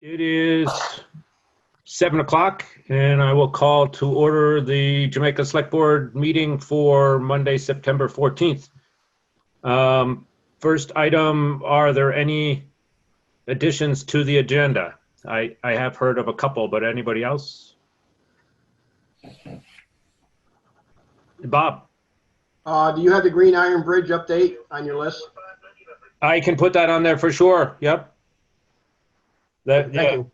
It is 7 o'clock, and I will call to order the Jamaica Select Board meeting for Monday, September 14th. First item, are there any additions to the agenda? I have heard of a couple, but anybody else? Bob? Do you have the Green Iron Bridge update on your list? I can put that on there for sure. Yep. Thank you.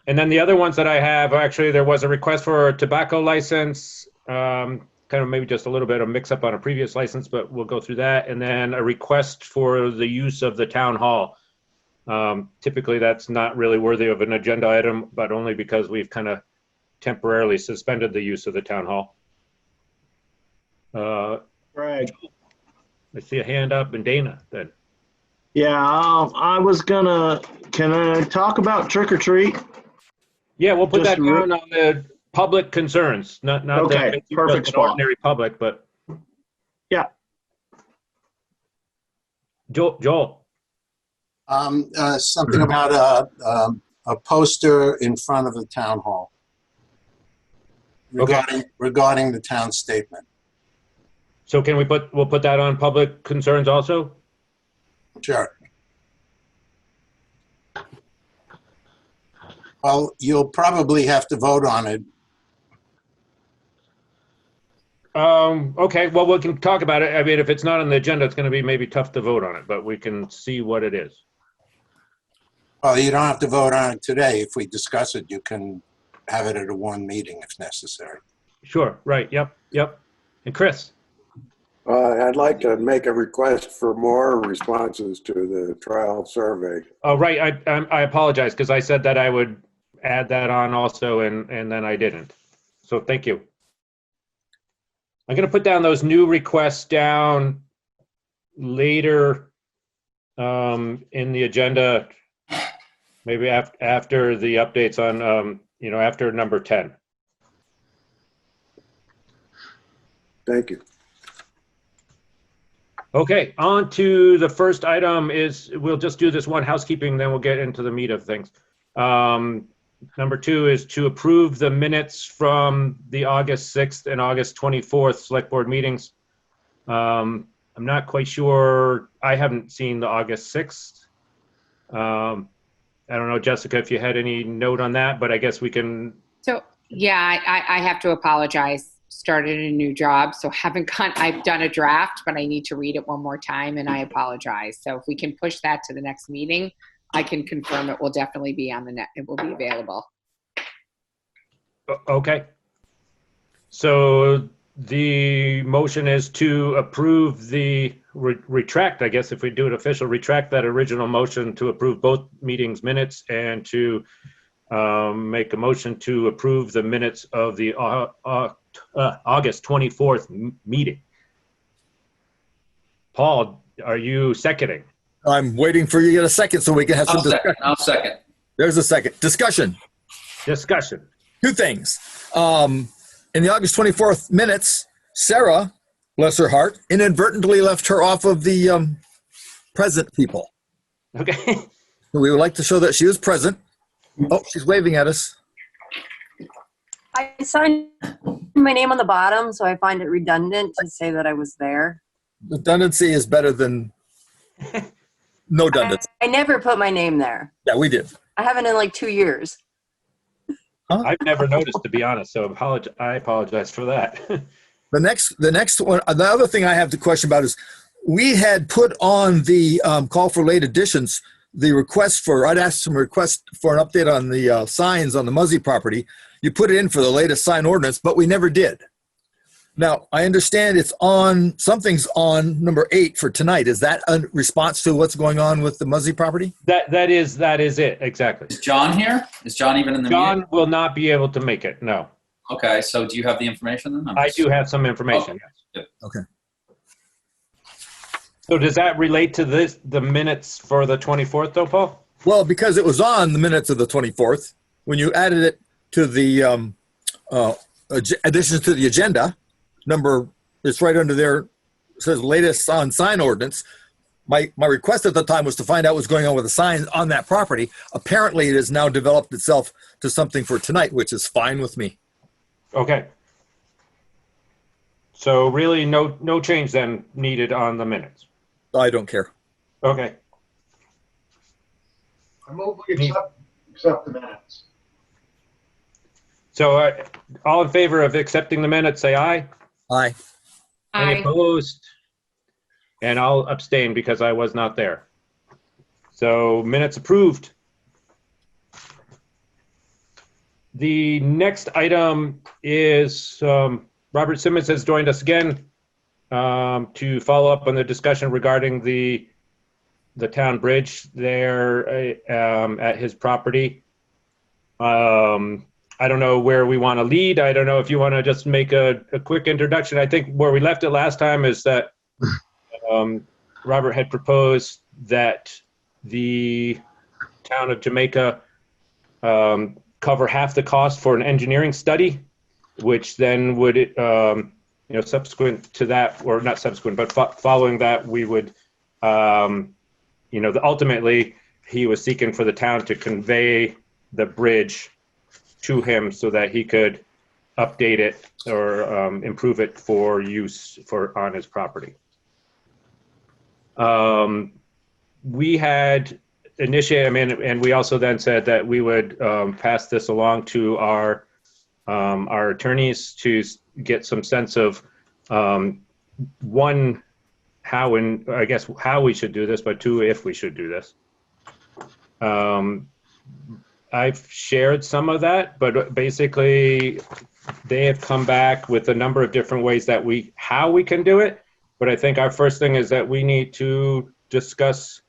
And then the other ones that I have, actually, there was a request for a tobacco license, kind of maybe just a little bit of mix up on a previous license, but we'll go through that. And then a request for the use of the town hall. Typically, that's not really worthy of an agenda item, but only because we've kind of temporarily suspended the use of the town hall. Right. I see a hand up, and Dana then. Yeah, I was gonna, can I talk about trick or treat? Yeah, we'll put Just that down on the public concerns, not Okay, the perfect spot. ordinary public, but Yeah. Joel. Something about a poster in front of the town hall regarding the town statement. So can we'll put that on public concerns also? Sure. Well, you'll probably have to vote on it. Okay, well, we can talk about it. I mean, if it's not on the agenda, it's going to be maybe tough to vote on it, but we can see what it is. Well, you don't have to vote on it today. If we discuss it, you can have it at a one meeting if necessary. Sure, right, yep. And Chris? I'd like to make a request for more responses to the trial survey. Oh, right, I apologize, because I said that I would add that on also, and then I didn't. So thank you. I'm going to put down those new requests down later in the agenda, maybe after the updates on, after number 10. Thank you. Okay, on to the first item is, we'll just do this one housekeeping, then we'll get into the meat of things. Number 2 is to approve the minutes from the August 6th and August 24th Select Board meetings. I'm not quite sure, I haven't seen the August 6th. I don't know, Jessica, if you had any note on that, but I guess we can. So, yeah, I have to apologize. Started a new job, so I've done a draft, but I need to read it one more time, and I apologize. So if we can push that to the next meeting, I can confirm it will definitely be on the net. It will be available. Okay. So the motion is to approve the retract, I guess if we do it official, retract that original motion to approve both meetings minutes and to make a motion to approve the minutes of the August 24th meeting. Paul, are you seconding? I'm waiting for you to get a second so we can have some discussion. I'll second. There's a second. Discussion. Discussion. 2 things. In the August 24th minutes, Sarah, bless her heart, inadvertently left her off of the present people. Okay. We would like to show that she was present. Oh, she's waving at us. I signed my name on the bottom, so I find it redundant to say that I was there. Redundancy is better than no redundancy. I never put my name there. Yeah, we did. I haven't in like 2 years. Huh? I've never noticed, to be honest, so I apologize for that. The next one, the other thing I have to question about is we had put on the call for late additions, the request for, I'd asked some request for an update on the signs on the Muzzy property. You put it in for the latest sign ordinance, but we never did. Now, I understand it's on, something's on number 8 for tonight. Is that a response to what's going on with the Muzzy property? That is it, exactly. Is John here? Is John even in the meeting? John will not be able to make it, no. Okay, so do you have the information then? I do have some information, yes. Okay. So does that relate to the minutes for the 24th though, Paul? Well, because it was on the minutes of the 24th, when you added it to the additions to the agenda, number, it's right under there, it says latest on sign ordinance. my request at the time was to find out what's going on with the signs on that property. Apparently, it has now developed itself to something for tonight, which is fine with me. Okay. So really, no change then needed on the minutes. I don't care. Okay. I move we accept the minutes. So all in favor of accepting the minutes, say aye. Aye. Any Aye. opposed? And I'll abstain because I was not there. So minutes approved. The next item is Robert Simmons has joined us again to follow up on the discussion regarding the town bridge there at his property. I don't know where we want to lead. I don't know if you want to just make a quick introduction. I think where we left it last time is that Robert had proposed that the town of Jamaica cover half the cost for an engineering study, which then would, subsequent to that, or not subsequent, but following that, we would, ultimately, he was seeking for the town to convey the bridge to him so that he could update it or improve it for use on his property. We had initiated, and we also then said that we would pass this along to our attorneys to get some sense of one, how and I guess how we should do this, but two, if we should do this. I've shared some of that, but basically they have come back with a number of different ways that how we can do it. But I think our first thing is that we need to discuss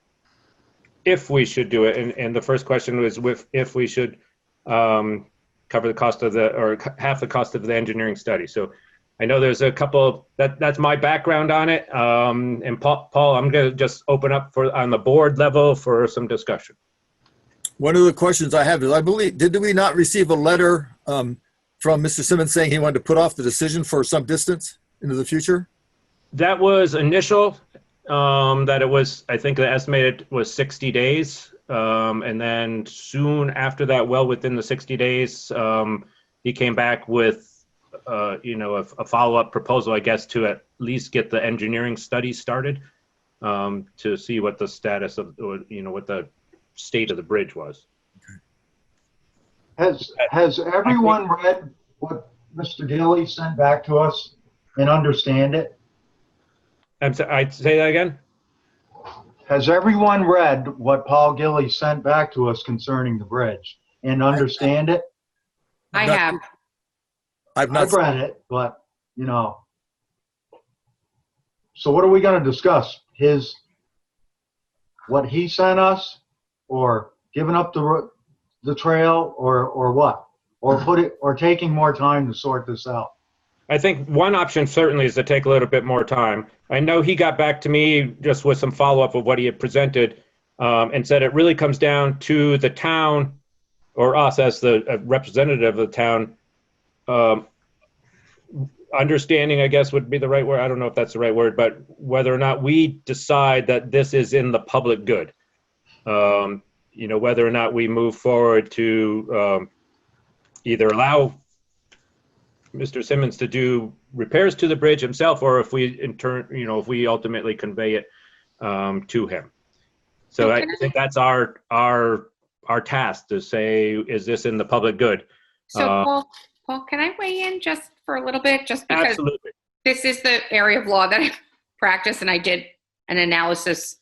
if we should do it. And the first question was if we should cover the cost of or half the cost of the engineering study. So I know there's a couple, that's my background on it. And Paul, I'm going to just open up on the board level for some discussion. One of the questions I have is, I believe, did we not receive a letter from Mr. Simmons saying he wanted to put off the decision for some distance into the future? That was initial, that it was, I think the estimated was 60 days. And then soon after that, well within the 60 days, he came back with, a follow-up proposal, I guess, to at least get the engineering study started to see what the status of, what the state of the bridge was. Has everyone read what Mr. Gilly sent back to us and understand it? I'd say that again? Has everyone read what Paul Gilly sent back to us concerning the bridge and understand it? I have. I've not. I've read it, but, so what are we going to discuss? What he sent us, or giving up the trail, or what? Or taking more time to sort this out? I think one option certainly is to take a little bit more time. I know he got back to me just with some follow-up of what he had presented and said it really comes down to the town, or us as the representative of the town, understanding, I guess, would be the right word. I don't know if that's the right word, but whether or not we decide that this is in the public good. Whether or not we move forward to either allow Mr. Simmons to do repairs to the bridge himself, or if we in turn, if we ultimately convey it to him. So I think that's our task to say, is this in the public good? So Paul, can I weigh in just for a little bit? Just because Absolutely. This is the area of law that I practice, and I did an analysis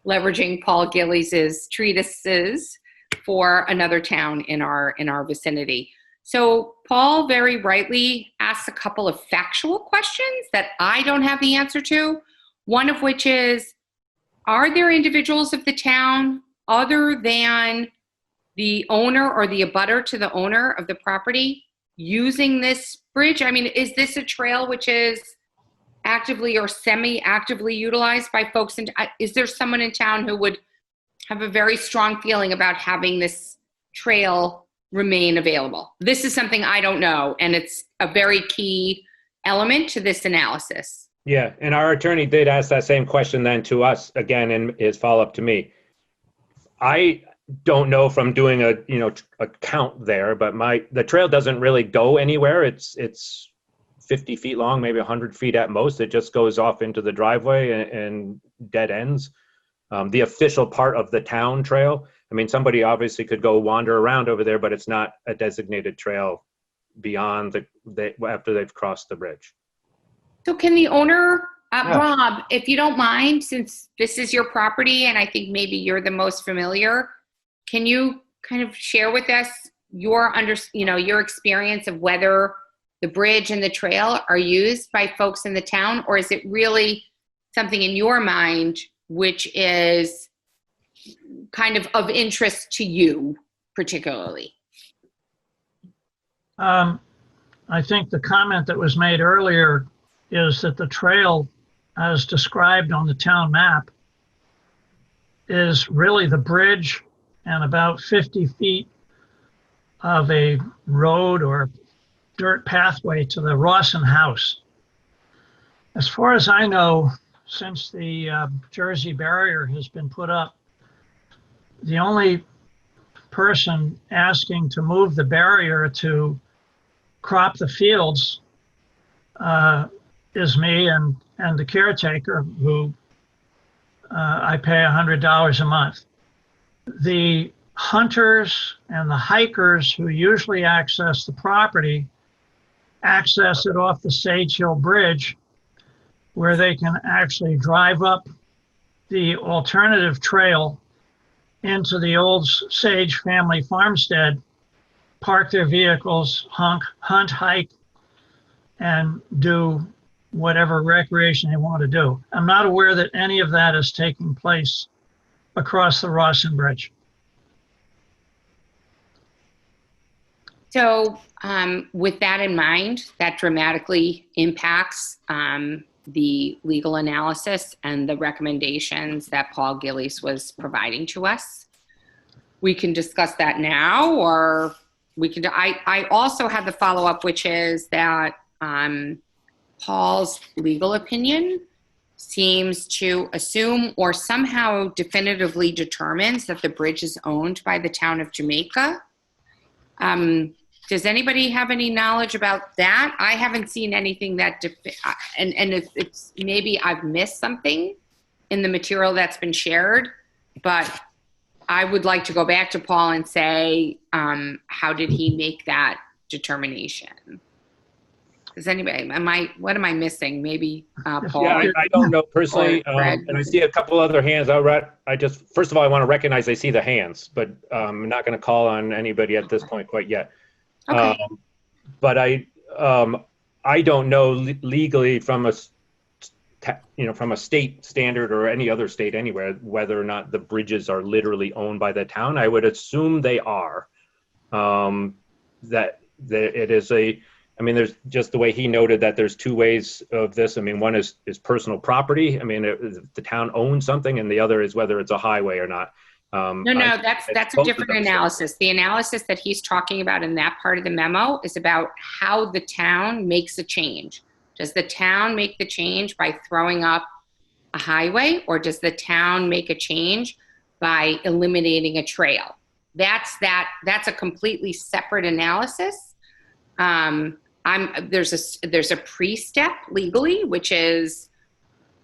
leveraging Paul Gillies' treatises for another town in our vicinity. So Paul very rightly asks a couple of factual questions that I don't have the answer to. One of which is, are there individuals of the town other than the owner or the abutter to the owner of the property using this bridge? I mean, is this a trail which is actively or semi-actively utilized by folks? And is there someone in town who would have a very strong feeling about having this trail remain available? This is something I don't know, and it's a very key element to this analysis. Yeah, and our attorney did ask that same question then to us again in his follow-up to me. I don't know from doing a count there, but the trail doesn't really go anywhere. It's 50 feet long, maybe 100 feet at most. It just goes off into the driveway and dead ends. The official part of the town trail, I mean, somebody obviously could go wander around over there, but it's not a designated trail beyond after they've crossed the bridge. So can the owner, Yeah. Rob, if you don't mind, since this is your property and I think maybe you're the most familiar, can you kind of share with us your experience of whether the bridge and the trail are used by folks in the town, or is it really something in your mind which is kind of interest to you particularly? I think the comment that was made earlier is that the trail, as described on the town map, is really the bridge and about 50 feet of a road or dirt pathway to the Rawson house. As far as I know, since the Jersey barrier has been put up, the only person asking to move the barrier to crop the fields is me and the caretaker, who I pay $100 a month. The hunters and the hikers who usually access the property access it off the Sage Hill Bridge, where they can actually drive up the alternative trail into the old Sage family farmstead, park their vehicles, hunt, hike, and do whatever recreation they want to do. I'm not aware that any of that is taking place across the Rawson Bridge. So with that in mind, that dramatically impacts the legal analysis and the recommendations that Paul Gillies was providing to us. We can discuss that now, or we can, I also have the follow-up, which is that Paul's legal opinion seems to assume or somehow definitively determines that the bridge is owned by the town of Jamaica. Does anybody have any knowledge about that? I haven't seen anything that, and it's maybe I've missed something in the material that's been shared, but I would like to go back to Paul and say, how did he make that determination? Does anybody, what am I missing? Maybe Paul? Yeah, I don't know personally, and I see a couple other hands. First of all, I want to recognize I see the hands, but I'm not going to call on anybody at this point quite yet. Okay. But I don't know legally from a state standard or any other state anywhere whether or not the bridges are literally owned by the town. I would assume they are. That it is I mean, there's just the way he noted that there's two ways of this. I mean, one is personal property. I mean, the town owns something, and the other is whether it's a highway or not. No, that's a different analysis. The analysis that he's talking about in that part of the memo is about how the town makes a change. Does the town make the change by throwing up a highway, or does the town make a change by eliminating a trail? That's a completely separate analysis. There's a pre-step legally, which is,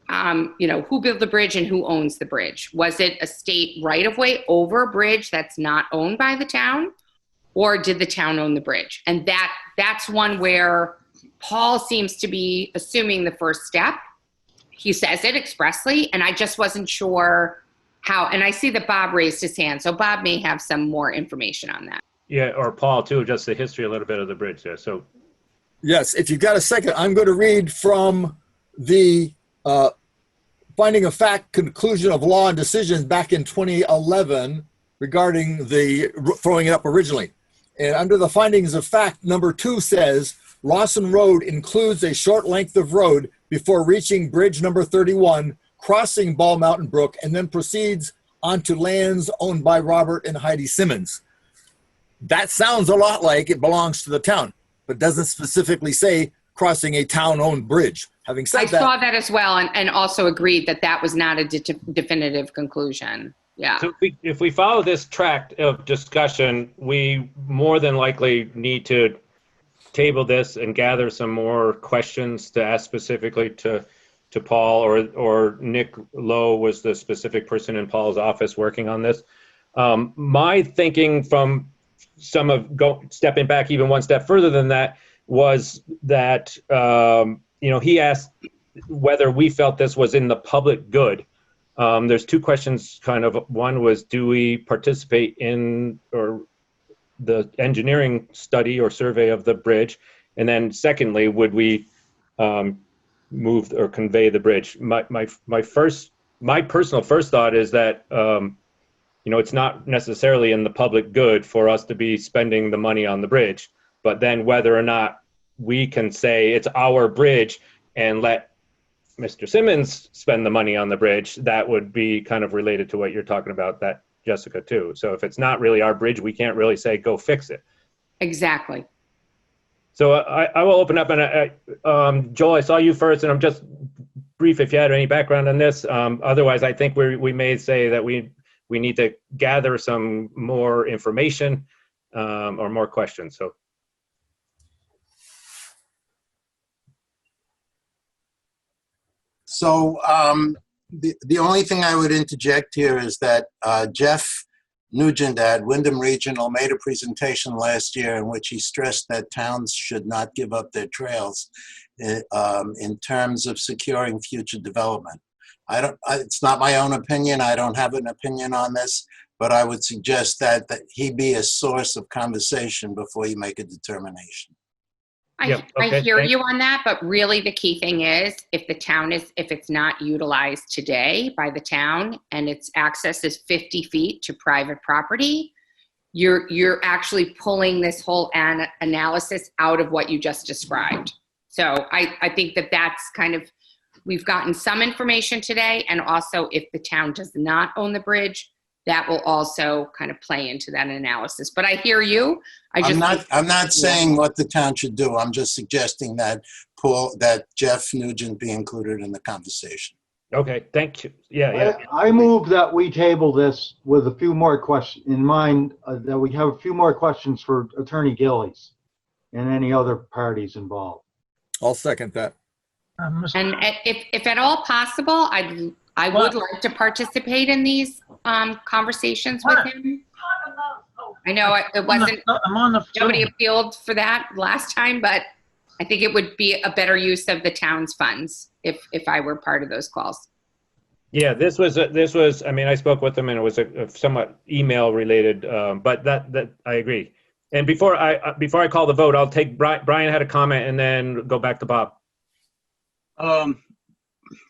who built the bridge and who owns the bridge? Was it a state right-of-way over a bridge that's not owned by the town, or did the town own the bridge? And that's one where Paul seems to be assuming the first step. He says it expressly, and I just wasn't sure how. And I see that Bob raised his hand, so Bob may have some more information on that. Yeah, or Paul too, just the history a little bit of the bridge there. So, Yes, if you've got a second, I'm going to read from the finding of fact conclusion of law and decisions back in 2011 regarding the throwing it up originally. And under the findings of fact, number 2 says, Rawson Road includes a short length of road before reaching bridge number 31, crossing Ball Mountain Brook, and then proceeds onto lands owned by Robert and Heidi Simmons. That sounds a lot like it belongs to the town, but doesn't specifically say crossing a town-owned bridge. Having I said that, saw that as well, and also agreed that that was not a definitive conclusion. Yeah. So if we follow this track of discussion, we more than likely need to table this and gather some more questions to ask specifically to Paul, or Nick Lowe was the specific person in Paul's office working on this. My thinking from stepping back even one step further than that was that, he asked whether we felt this was in the public good. There's two questions, kind of. One was, do we participate in or the engineering study or survey of the bridge? And then secondly, would we move or convey the bridge? My personal first thought is that, it's not necessarily in the public good for us to be spending the money on the bridge, but then whether or not we can say it's our bridge and let Mr. Simmons spend the money on the bridge, that would be kind of related to what you're talking about, that Jessica, too. So if it's not really our bridge, we can't really say, go fix it. Exactly. So I will open up, and Joel, I saw you first, and I'm just brief if you had any background on this. Otherwise, I think we may say that we need to gather some more information or more questions. So the only thing I would interject here is that Jeff Nugent at Windham Regional made a presentation last year in which he stressed that towns should not give up their trails in terms of securing future development. It's not my own opinion. I don't have an opinion on this, but I would suggest that he be a source of conversation before you make a determination. I hear you on that, but really the key thing is if it's not utilized today by the town and its access is 50 feet to private property, you're actually pulling this whole analysis out of what you just described. So I think that's kind of, we've gotten some information today, and also if the town does not own the bridge, that will also kind of play into that analysis. But I hear you. I'm not saying what the town should do. I'm just suggesting that Jeff Nugent be included in the conversation. Okay, thank you. Yeah. I move that we table this with a few more questions in mind, that we have a few more questions for Attorney Gillies and any other parties involved. I'll second that. And if at all possible, I would like to participate in these conversations with him. I know it wasn't, nobody appealed for that last time, but I think it would be a better use of the town's funds if I were part of those calls. Yeah, this was, I mean, I spoke with them and it was a somewhat email related, but that I agree. And before I call the vote, I'll take Brian had a comment and then go back to Bob.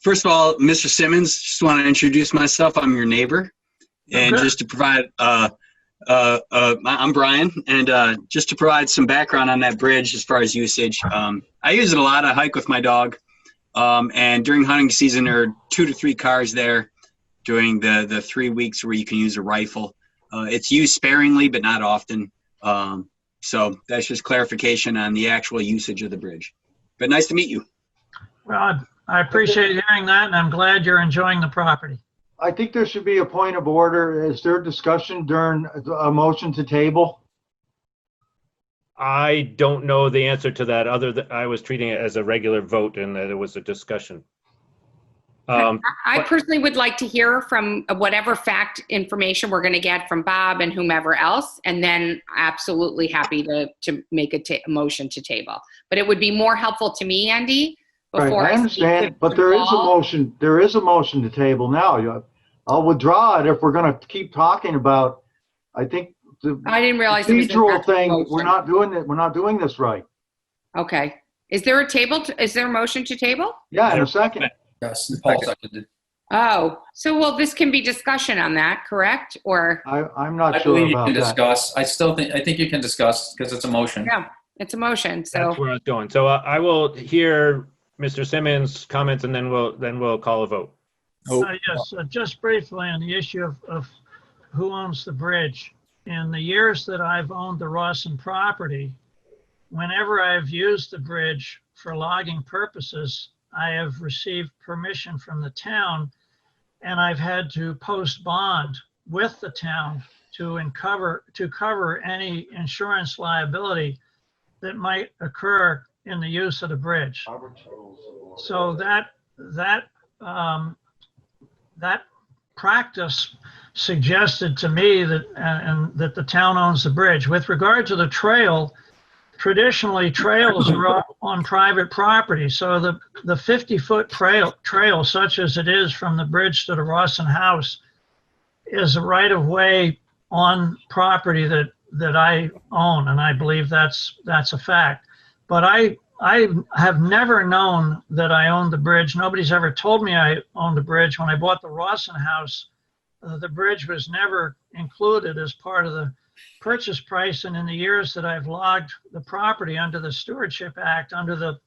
First of all, Mr. Simmons, just want to introduce myself. I'm your neighbor. And just to provide, I'm Brian. And just to provide some background on that bridge as far as usage, I use it a lot. I hike with my dog. And during hunting season, there are 2 to 3 cars there during the 3 weeks where you can use a rifle. It's used sparingly, but not often. So that's just clarification on the actual usage of the bridge. But nice to meet you. Well, I appreciate hearing that, and I'm glad you're enjoying the property. I think there should be a point of order. Is there discussion during a motion to table? I don't know the answer to that, other than I was treating it as a regular vote and that there was a discussion. I personally would like to hear from whatever fact information we're going to get from Bob and whomever else, and then absolutely happy to make a motion to table. But it would be more helpful to me, Andy, before Right, I understand, but there is a motion. There is a motion to table now. I'll withdraw it if we're going to keep talking about. I think the I didn't realize procedural thing. We're not doing it. We're not doing this right. Okay. Is there a table? Is there a motion to table? Yeah, in a second. Yes, Paul seconded. Oh, so well, this can be discussion on that, correct? Or I'm not I sure believe you about can that. discuss. I think you can discuss because it's a motion. yeah, it's a motion. So That's where I was going. So I will hear Mr. Simmons' comments and then we'll call a vote. Yes, just briefly on the issue of who owns the bridge. In the years that I've owned the Rawson property, whenever I've used the bridge for logging purposes, I have received permission from the town, and I've had to post bond with the town to cover any insurance liability that might occur in the use of the bridge. So that practice suggested to me that and that the town owns the bridge. With regard to the trail, traditionally trails are on private property. So the 50-foot trail, such as it is from the bridge to the Rawson house, is a right of way on property that I own, and I believe that's a fact. But I have never known that I owned the bridge. Nobody's ever told me I owned the bridge. When I bought the Rawson house, the bridge was never included as part of the purchase price. And in the years that I've logged the property under the Stewardship Act, under the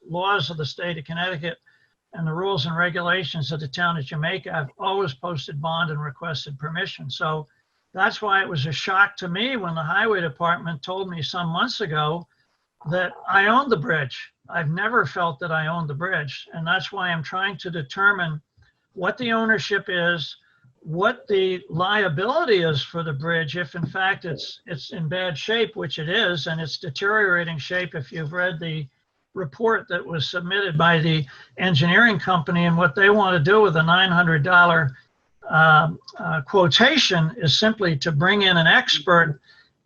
laws of the state of Connecticut and the rules and regulations of the town of Jamaica, I've always posted bond and requested permission. So that's why it was a shock to me when the highway department told me some months ago that I owned the bridge. I've never felt that I owned the bridge. And that's why I'm trying to determine what the ownership is, what the liability is for the bridge, if in fact it's in bad shape, which it is, and it's deteriorating shape if you've read the report that was submitted by the engineering company. And what they want to do with a $900 quotation is simply to bring in an expert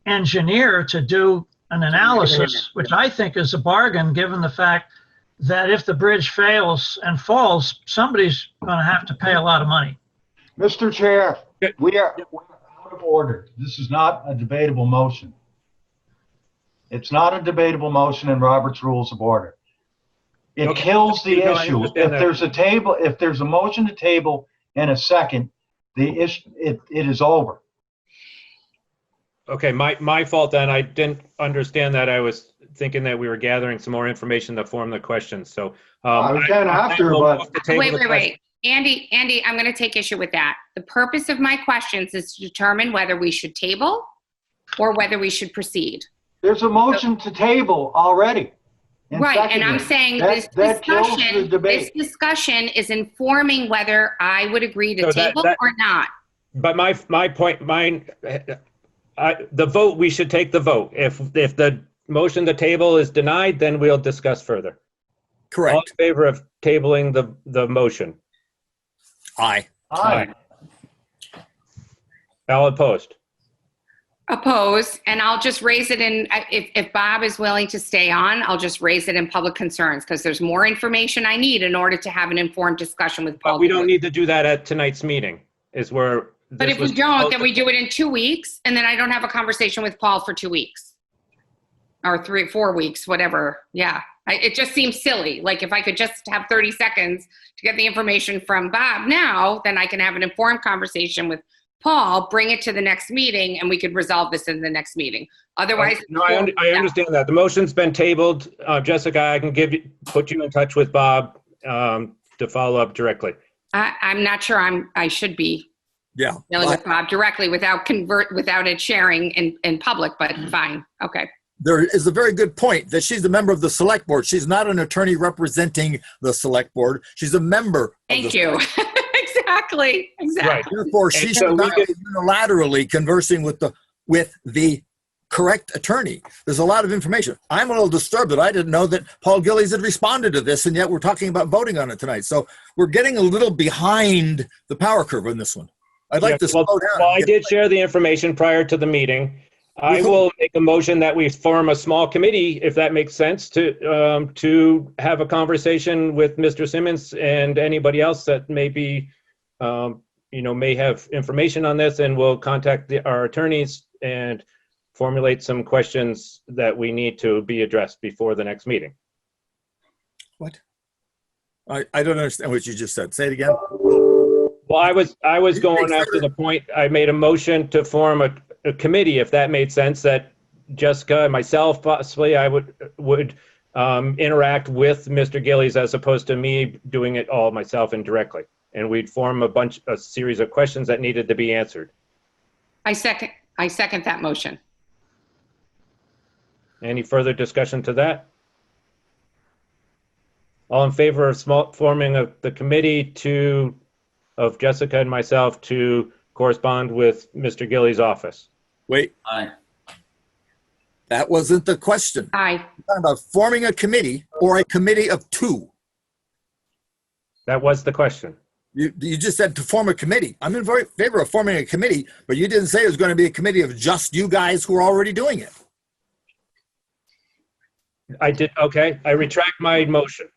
engineer to do an analysis, which I think is a bargain, given the fact that if the bridge fails and falls, somebody's going to have to pay a lot of money. Mr. Chair, we're out of order. This is not a debatable motion. It's not a debatable motion in Robert's Rules of Order. It kills the issue. If there's a motion to table and a second, the issue, it is over. Okay, my fault then. I didn't understand that. I was thinking that we were gathering some more information to form the questions. So we can after, but wait. Andy, I'm going to take issue with that. The purpose of my questions is to determine whether we should table or whether we should proceed. There's a motion to table already. Right, and I'm saying this discussion is informing whether I would agree to table or not. But my point, the vote, we should take the vote. If the motion to table is denied, then we'll discuss further. Correct. All in favor of tabling the motion? Aye. Aye. All opposed? Oppose, and I'll just raise it in, if Bob is willing to stay on, I'll just raise it in public concerns, because there's more information I need in order to have an informed discussion with Paul. But we don't need to do that at tonight's meeting, is where. But if we don't, then we do it in 2 weeks, and then I don't have a conversation with Paul for 2 weeks. Or 4 weeks, whatever. Yeah, it just seems silly. Like if I could just have 30 seconds to get the information from Bob now, then I can have an informed conversation with Paul, bring it to the next meeting, and we could resolve this in the next meeting. Otherwise, no, I understand that. The motion's been tabled. Jessica, I can put you in touch with Bob to follow up directly. I'm not sure I should be dealing with Bob directly without it sharing in public, but fine. Okay. There is a very good point that she's a member of the Select Board. She's not an attorney representing the Select Board. She's a member. Thank you. Exactly. Right. Therefore, she should not be unilaterally conversing with the correct attorney. There's a lot of information. I'm a little disturbed that I didn't know that Paul Gillies had responded to this, and yet we're talking about voting on it tonight. So we're getting a little behind the power curve on this one. I'd like to slow down. Well, I did share the information prior to the meeting. I will make a motion that we form a small committee, if that makes sense, to have a conversation with Mr. Simmons and anybody else that may be, may have information on this, and we'll contact our attorneys and formulate some questions that we need to be addressed before the next meeting. What? I don't understand what you just said. Say it again. Well, I was going after the point. I made a motion to form a committee, if that made sense, that Jessica and myself, possibly, I would interact with Mr. Gillies as opposed to me doing it all myself indirectly. And we'd form a series of questions that needed to be answered. I second that motion. Any further discussion to that? All in favor of forming the committee of Jessica and myself to correspond with Mr. Gillies' office? Wait, Aye. that wasn't the question. Aye. We're talking about forming a committee or a committee of two. That was the question. You just said to form a committee. I'm in favor of forming a committee, but you didn't say it was going to be a committee of just you guys who are already doing it. I did, okay, I retract my motion.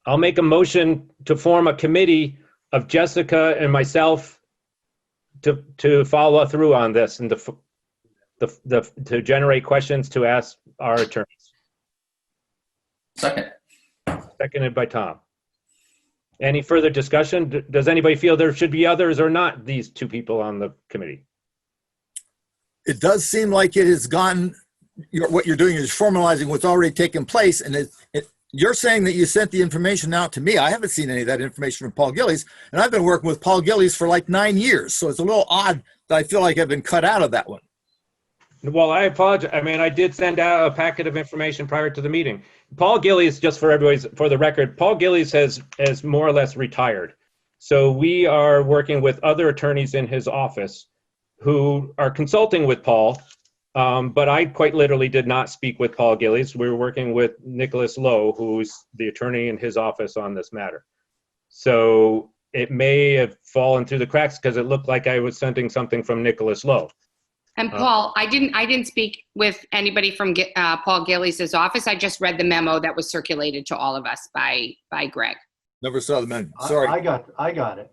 I'll make a motion to form a committee of Jessica and myself to follow through on this and to generate questions to ask our attorneys. Second. Seconded by Tom. Any further discussion? Does anybody feel there should be others or not these two people on the committee? It does seem like it has gone, what you're doing is formalizing what's already taken place. And you're saying that you sent the information out to me. I haven't seen any of that information from Paul Gillies, and I've been working with Paul Gillies for like 9 years. So it's a little odd that I feel like I've been cut out of that one. Well, I apologize. I mean, I did send out a packet of information prior to the meeting. Paul Gillies, just for the record, Paul Gillies has more or less retired. So we are working with other attorneys in his office who are consulting with Paul. But I quite literally did not speak with Paul Gillies. We were working with Nicholas Lowe, who's the attorney in his office on this matter. So it may have fallen through the cracks because it looked like I was sending something from Nicholas Lowe. And Paul, I didn't speak with anybody from Paul Gillies' office. I just read the memo that was circulated to all of us by Greg. Never saw the menu. Sorry. I got it. Yeah. I got it.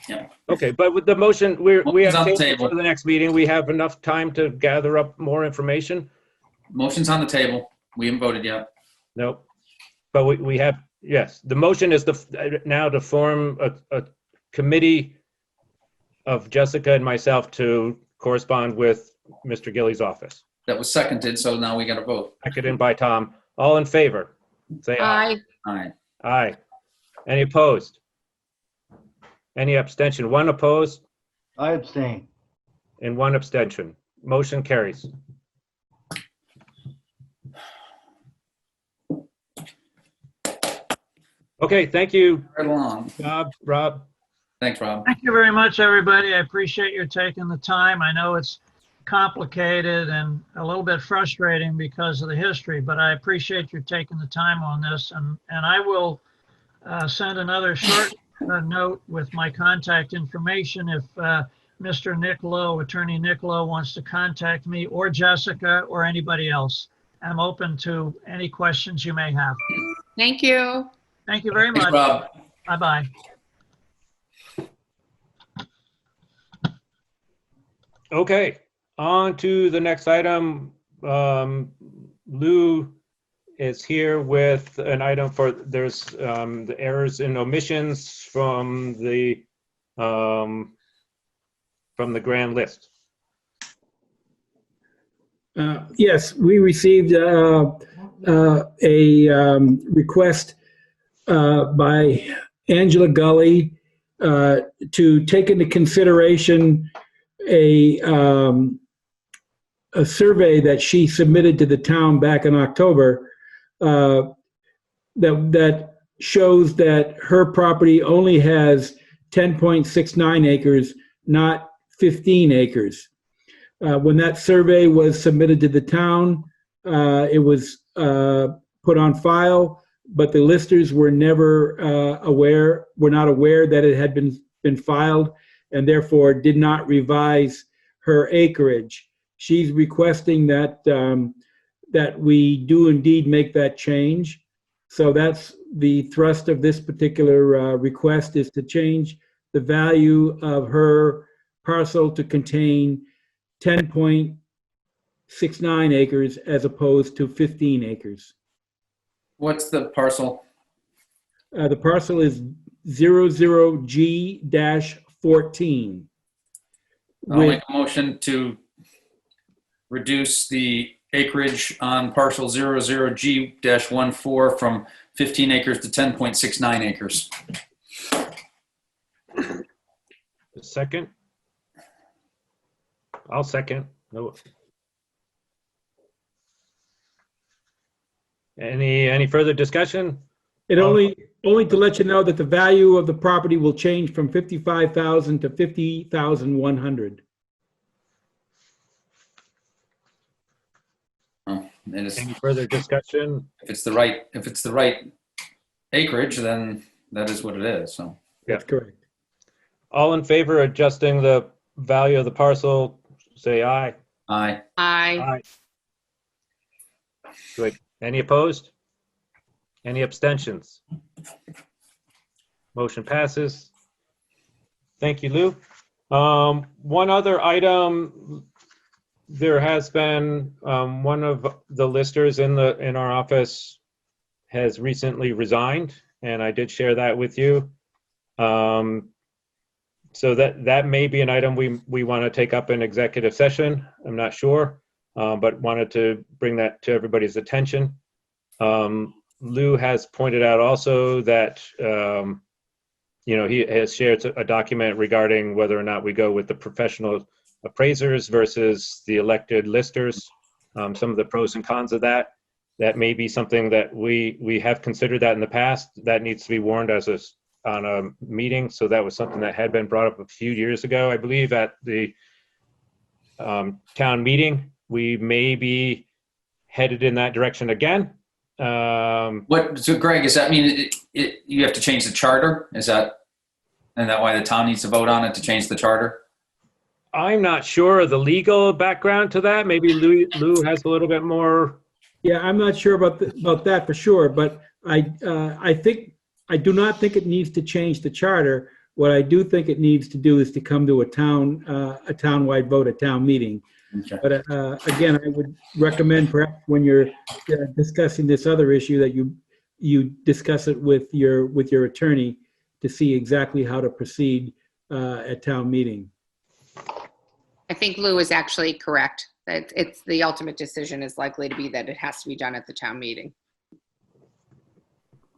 Yeah. Okay, but with the motion, we Motion's have on the tabled table. for the next meeting. We have enough time to gather up more information. Motion's on the table. We haven't voted yet. Nope. But we have, yes, the motion is now to form a committee of Jessica and myself to correspond with Mr. Gillies' office. That was seconded, so now we got to vote. Seconded by Tom. All in favor? Say aye. Aye. Aye. Aye. Any opposed? Any abstention? One opposed I abstain. and one abstention. Motion carries. Okay, thank you, Right along. Rob. Thanks, Rob. Thank you very much, everybody. I appreciate your taking the time. I know it's complicated and a little bit frustrating because of the history, but I appreciate your taking the time on this. And I will send another short note with my contact information if Mr. Nick Lowe, Attorney Nick Lowe, wants to contact me or Jessica or anybody else. I'm open to any questions you may have. Thank you. Thank you very Thanks, much. Rob. Bye-bye. Okay, on to the next item. Lou is here with an item there's the errors and omissions from the grand list. Yes, we received a request by Angela Gully to take into consideration a survey that she submitted to the town back in October that shows that her property only has 10.69 acres, not 15 acres. When that survey was submitted to the town, it was put on file, but the listers were never not aware that it had been filed, and therefore did not revise her acreage. She's requesting that that we do indeed make that change. So that's the thrust of this particular request, is to change the value of her parcel to contain 10.69 acres as opposed to 15 acres. What's the parcel? The parcel is 00G-14. I'll make a motion to reduce the acreage on parcel 00G-14 from 15 acres to 10.69 acres. Second? I'll second. No. Any further discussion? It only to let you know that the value of the property will change from 55,000 to 50,100. Any further discussion? If it's the right acreage, then that is what it is. So That's correct. All in favor of adjusting the value of the parcel, say aye. aye. Aye. Good. Any opposed? Any abstentions? Motion passes. Thank you, Lou. One other item, there has been one of the listers in our office has recently resigned, and I did share that with you. So that may be an item we want to take up in executive session. I'm not sure, but wanted to bring that to everybody's attention. Lou has pointed out also that he has shared a document regarding whether or not we go with the professional appraisers versus the elected listers. Some of the pros and cons of that. That may be something that we have considered that in the past. That needs to be warned on a meeting. So that was something that had been brought up a few years ago, I believe, at the town meeting. We may be headed in that direction again. So Greg, does that mean you have to change the charter? Is that why the town needs to vote on it to change the charter? I'm not sure of the legal background to that. Maybe Lou has a little bit more. Yeah, I'm not sure about that for sure, but I do not think it needs to change the charter. What I do think it needs to do is to come to a town-wide vote at town meeting. Okay. But again, I would recommend perhaps when you're discussing this other issue that you discuss it with your attorney to see exactly how to proceed at town meeting. I think Lou is actually correct. That it's the ultimate decision is likely to be that it has to be done at the town meeting.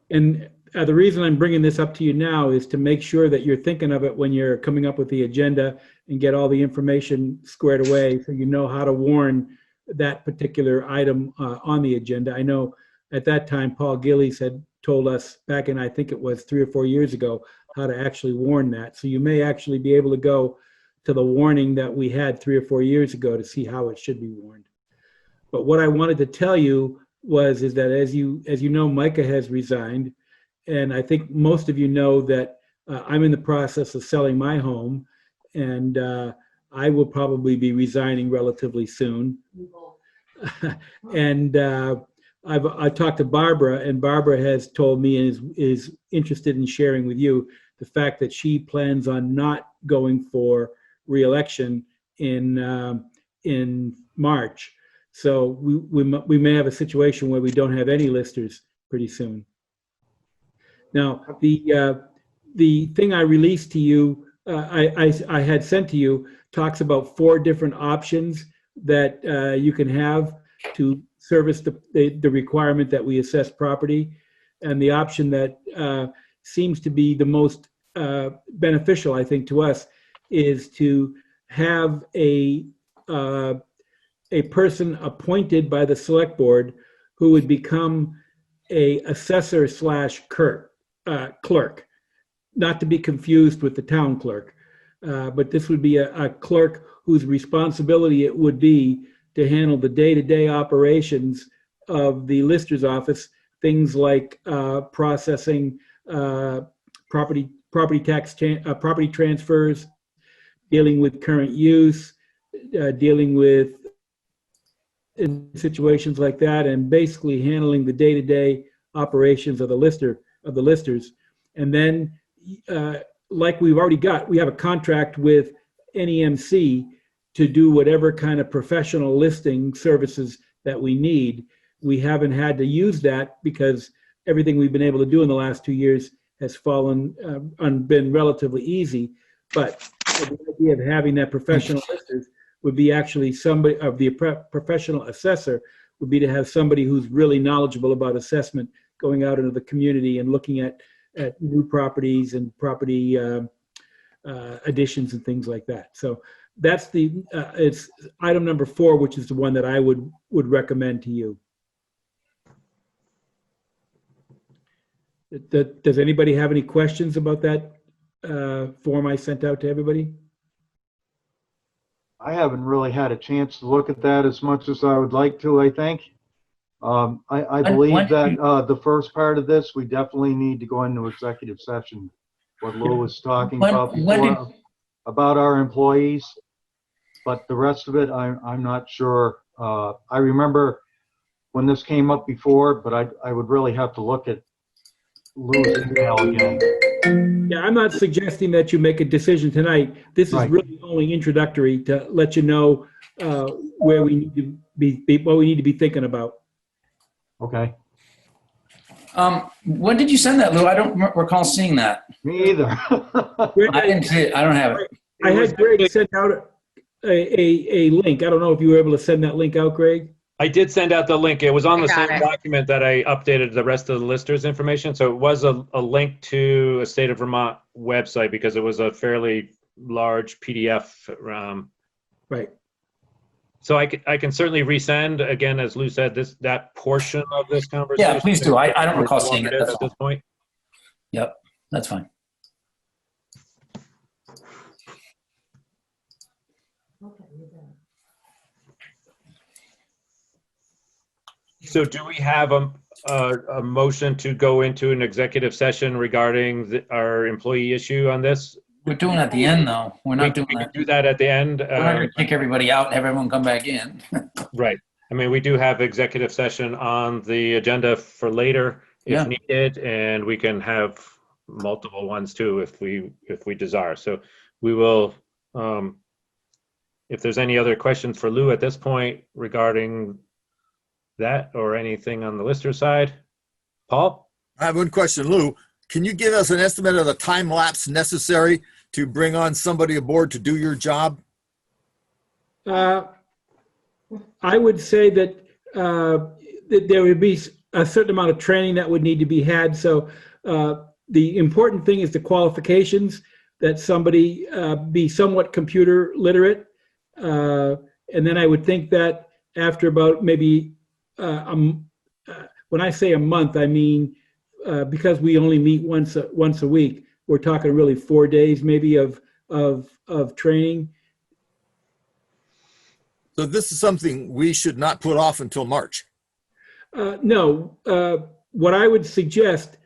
And the reason I'm bringing this up to you now is to make sure that you're thinking of it when you're coming up with the agenda and get all the information squared away so you know how to warn that particular item on the agenda. I know at that time, Paul Gillies had told us back in, I think it was 3 or 4 years ago, how to actually warn that. So you may actually be able to go to the warning that we had 3 or 4 years ago to see how it should be warned. But what I wanted to tell you is that as you know, Micah has resigned, and I think most of you know that I'm in the process of selling my home, and I will probably be resigning relatively soon. And I talked to Barbara, and Barbara has told me and is interested in sharing with you the fact that she plans on not going for re-election in March. So we may have a situation where we don't have any listers pretty soon. Now, the thing I released to you, I had sent to you, talks about 4 different options that you can have to service the requirement that we assess property. And the option that seems to be the most beneficial, I think, to us is to have a person appointed by the select board who would become a assessor / clerk, not to be confused with the town clerk. But this would be a clerk whose responsibility it would be to handle the day-to-day operations of the lister's office, things like processing property transfers, dealing with current use, dealing with in situations like that, and basically handling the day-to-day operations of the listers. And then, like we have a contract with NEMC to do whatever kind of professional listing services that we need. We haven't had to use that because everything we've been able to do in the last 2 years has been relatively easy. But the idea of having that professional listers would be actually somebody of the professional assessor would be to have somebody who's really knowledgeable about assessment going out into the community and looking at new properties and property additions and things like that. So that's it's item number 4, which is the one that I would recommend to you. Does anybody have any questions about that form I sent out to everybody? I haven't really had a chance to look at that as much as I would like to, I think. I believe that the first part of this, we definitely need to go into executive session. What Lou was talking about before, about our employees. But the rest of it, I'm not sure. I remember when this came up before, but I would really have to look at Lou's email again. Yeah, I'm not suggesting that you make a decision tonight. This is really only introductory to let you know where we need to be, what we need to be thinking about. Okay. When did you send that, Lou? I don't recall seeing that. Me either. I didn't see it. I don't have it. I had Greg send out a link. I don't know if you were able to send that link out, Greg. I did send out the link. It was on the I same got it. document that I updated the rest of the listers information. So it was a link to a State of Vermont website because it was a fairly large PDF. Right. So I can certainly resend again, as Lou said, that portion of this conversation. Yeah, please do. I don't recall seeing it. That's at this point. Yep, that's fine. So do we have a motion to go into an executive session regarding our employee issue on this? We're doing it at the end, though. We're not doing We can that. do that at the end. We're not going to kick everybody out and have everyone come back in. Right. I mean, we do have executive session on the agenda for later if needed, and we can have multiple ones too if we desire. So we will, if there's any other questions for Lou at this point regarding that or anything on the lister side. Paul? I have one question, Lou. Can you give us an estimate of the time lapse necessary to bring on somebody aboard to do your job? I would say that, that there would be a certain amount of training that would need to be had. So the important thing is the qualifications, that somebody be somewhat computer literate. And then I would think that after about maybe, when I say a month, I mean, because we only meet once a week, we're talking really 4 days maybe of training. So this is something we should not put off until March. No, what I would suggest,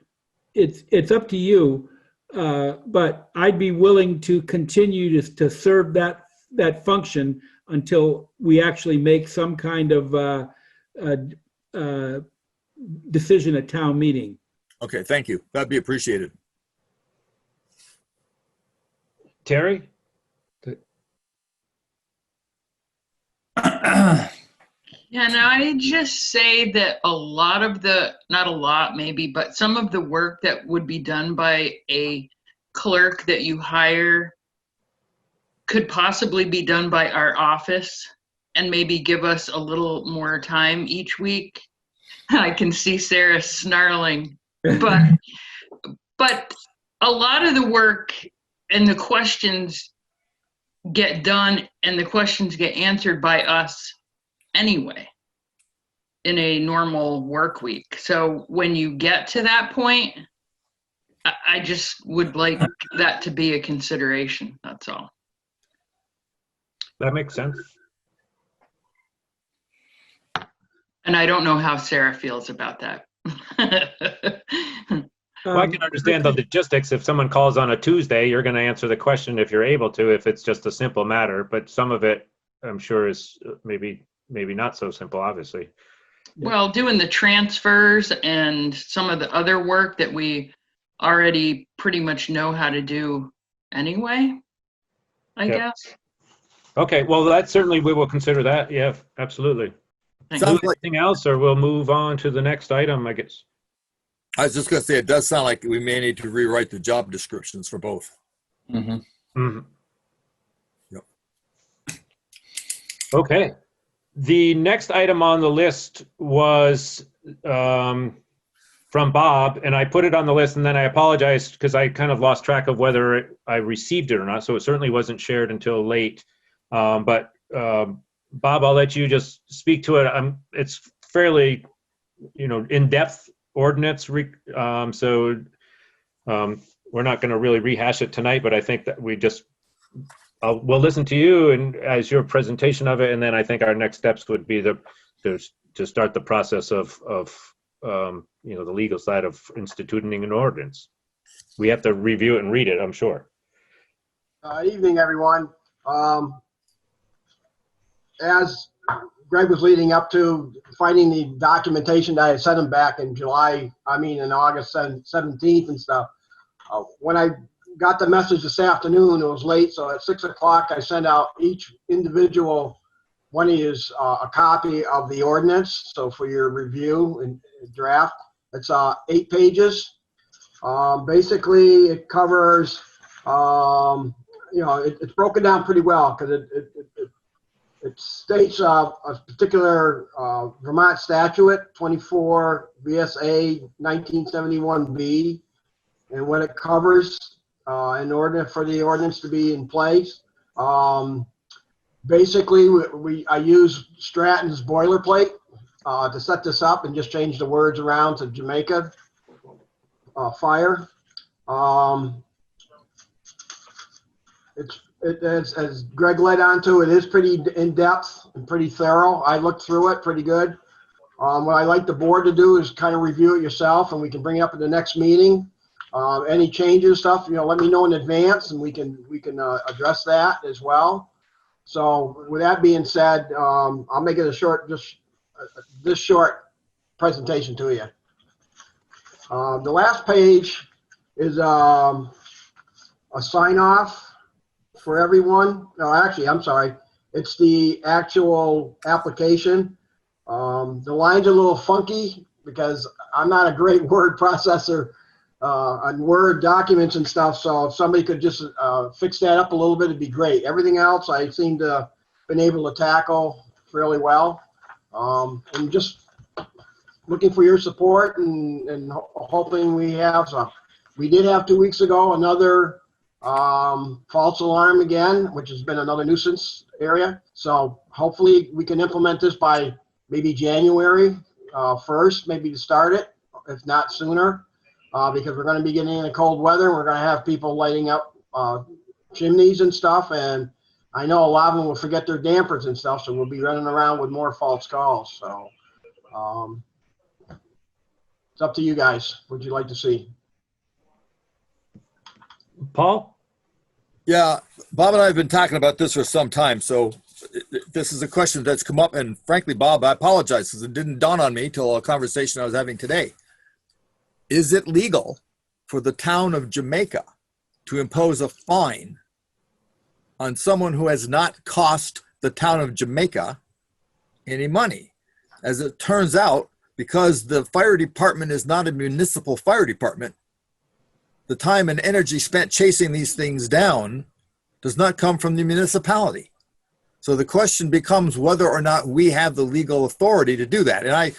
it's up to you, but I'd be willing to continue to serve that function until we actually make some kind of decision at town meeting. Okay, thank you. That'd be appreciated. Terry? And I just say that a lot of the, not a lot maybe, but some of the work that would be done by a clerk that you hire could possibly be done by our office and maybe give us a little more time each week. I can see Sarah snarling, but a lot of the work and the questions get done and the questions get answered by us anyway in a normal work week. So when you get to that point, I just would like that to be a consideration. That's all. That makes sense. And I don't know how Sarah feels about that. Well, I can understand the logistics. If someone calls on a Tuesday, you're going to answer the question if you're able to, if it's just a simple matter. But some of it, I'm sure, is maybe not so simple, obviously. Well, doing the transfers and some of the other work that we already pretty much know how to do anyway, I guess. Okay, well, that certainly we will consider that. Yeah, absolutely. Anything else, or we'll move on to the next item, I guess. I was just going to say, it does sound like we may need to rewrite the job descriptions for both. Mm-hmm. Mm-hmm. Yep. Okay. The next item on the list was from Bob, and I put it on the list, and then I apologized because I kind of lost track of whether I received it or not, so it certainly wasn't shared until late. But Bob, I'll let you just speak to it. It's fairly, in-depth ordinance. We're not going to really rehash it tonight, but I think that we'll listen to you and as your presentation of it, and then I think our next steps would be to start the process of the legal side of instituting an ordinance. We have to review it and read it, I'm sure. Evening, everyone. As Greg was leading up to finding the documentation that I had sent him back in August 17th and stuff, when I got the message this afternoon, it was late, so at 6 o'clock I sent out each individual one is a copy of the ordinance, so for your review and draft. It's 8 pages. Basically, it covers, it's broken down pretty well because it states a particular Vermont statute, 24 VSA 1971B, and what it covers in order for the ordinance to be in place. Basically, I use Stratton's boilerplate to set this up and just change the words around to Jamaica fire. As Greg led onto, it is pretty in-depth and pretty thorough. I looked through it pretty good. What I like the board to do is kind of review it yourself, and we can bring it up at the next meeting. Any changes, stuff, let me know in advance, and we can address that as well. So with that being said, I'll make it this short presentation to you. The last page is a sign off for everyone. No, actually, I'm sorry. It's the actual application. The line's a little funky because I'm not a great word processor on Word documents and stuff, so if somebody could just fix that up a little bit, it'd be great. Everything else I seem to have been able to tackle fairly well. And just looking for your support and hoping we have some. We did have 2 weeks ago another false alarm again, which has been another nuisance area. So hopefully we can implement this by maybe January 1st, maybe to start it, if not sooner. Because we're going to be getting into cold weather. We're going to have people lighting up chimneys and stuff, and I know a lot of them will forget their dampers and stuff, so we'll be running around with more false calls. So it's up to you guys. What would you like to see? Paul? Yeah, Bob and I have been talking about this for some time, so this is a question that's come up, and frankly, Bob, I apologize because it didn't dawn on me till a conversation I was having today. Is it legal for the town of Jamaica to impose a fine on someone who has not cost the town of Jamaica any money? As it turns out, because the fire department is not a municipal fire department, the time and energy spent chasing these things down does not come from the municipality. So the question becomes whether or not we have the legal authority to do that. And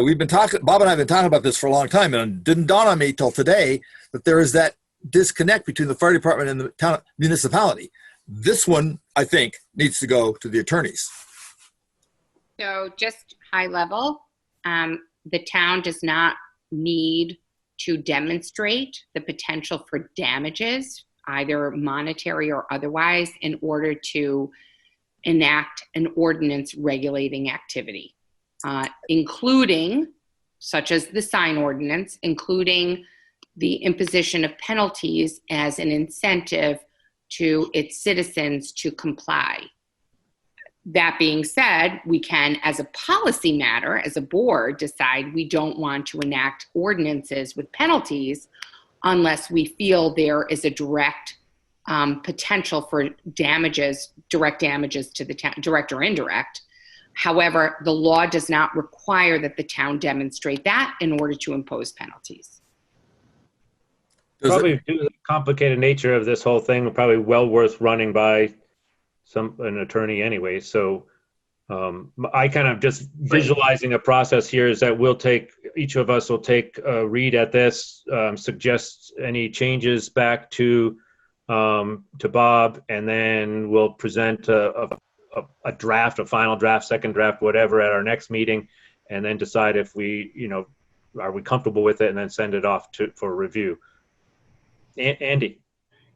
we've been talking, Bob and I have been talking about this for a long time, and it didn't dawn on me till today that there is that disconnect between the fire department and the town municipality. This one, I think, needs to go to the attorneys. So just high level, the town does not need to demonstrate the potential for damages, either monetary or otherwise, in order to enact an ordinance regulating activity. Including, such as the sign ordinance, including the imposition of penalties as an incentive to its citizens to comply. That being said, we can, as a policy matter, as a board, decide we don't want to enact ordinances with penalties unless we feel there is a direct potential for damages, direct damages to the town, direct or indirect. However, the law does not require that the town demonstrate that in order to impose penalties. Probably due to the complicated nature of this whole thing, probably well worth running by an attorney anyway. So I kind of just visualizing a process here is that each of us will take a read at this, suggest any changes back to Bob, and then we'll present a draft, a final draft, second draft, whatever, at our next meeting, and then decide if we, are we comfortable with it, and then send it off for review. Andy.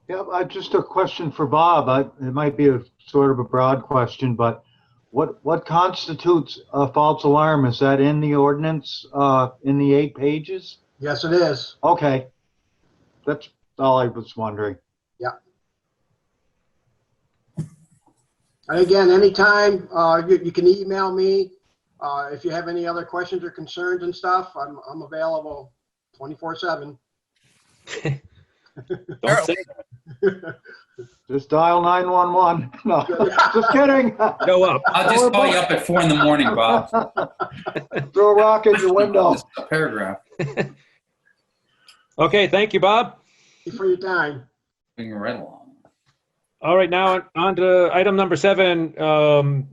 Yeah, just a question for Bob. It might be a sort of a broad question, but what constitutes a false alarm? Is that in the ordinance, in the 8 pages? Yes, it is. Okay. That's all I was wondering. Yeah. And again, anytime, you can email me. If you have any other questions or concerns and stuff, I'm available 24/7. Don't say that. Just dial 911. No, just kidding. Go up. I'll just call you up at 4 in the morning, Bob. Throw a rock in your window. Just a paragraph. Okay, thank you, Bob. Thank you for your time. Moving right along. All right, now on to item number 7,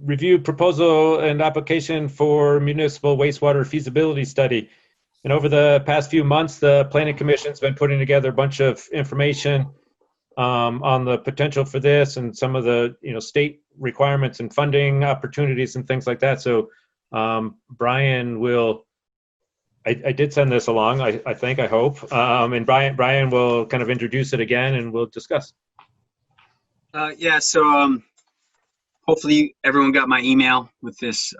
review proposal and application for municipal wastewater feasibility study. And over the past few months, the Planning Commission's been putting together a bunch of information on the potential for this and some of the state requirements and funding opportunities and things like that. So Brian will, I did send this along, I think, I hope. And Brian will kind of introduce it again and we'll discuss. Yeah, so hopefully everyone got my email with this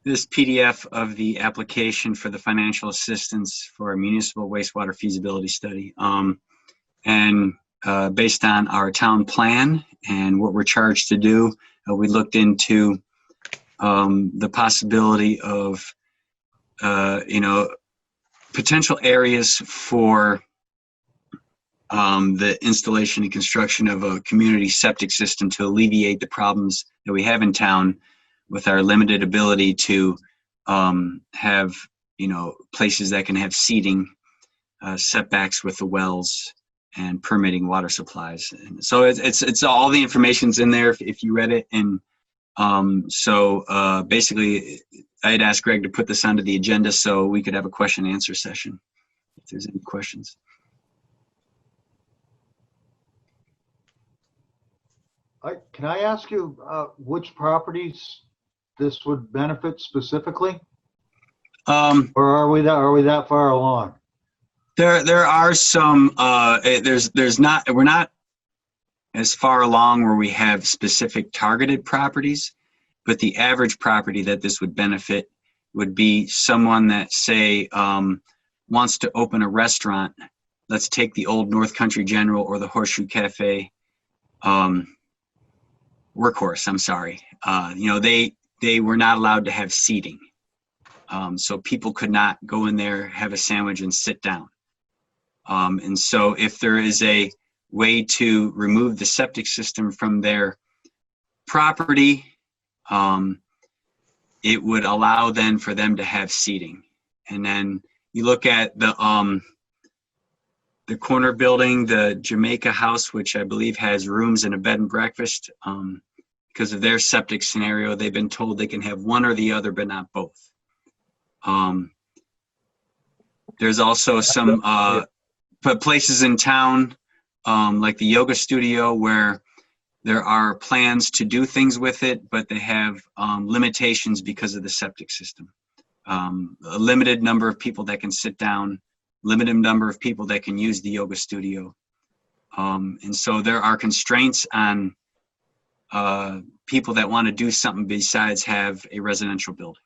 this PDF of the application for the financial assistance for a municipal wastewater feasibility study. And based on our town plan and what we're charged to do, we looked into the possibility of potential areas for the installation and construction of a community septic system to alleviate the problems that we have in town with our limited ability to have, places that can have seating, setbacks with the wells, and permitting water supplies. And so it's all the information's in there if you read it. And basically, I had asked Greg to put this onto the agenda so we could have a question and answer session if there's any questions. Can I ask you which properties this would benefit specifically? Or are we that far along? There are some. We're not as far along where we have specific targeted properties, but the average property that this would benefit would be someone that, say, wants to open a restaurant. Let's take the old North Country General or the Horseshoe Cafe. Workhorse, I'm sorry. They were not allowed to have seating. So people could not go in there, have a sandwich, and sit down. And so if there is a way to remove the septic system from their property, it would allow then for them to have seating. And then you look at the corner building, the Jamaica house, which I believe has rooms and a bed and breakfast. Because of their septic scenario, they've been told they can have one or the other, but not both. There's also some places in town, like the yoga studio, where there are plans to do things with it, but they have limitations because of the septic system. A limited number of people that can sit down, limited number of people that can use the yoga studio. And so there are constraints on people that want to do something besides have a residential building.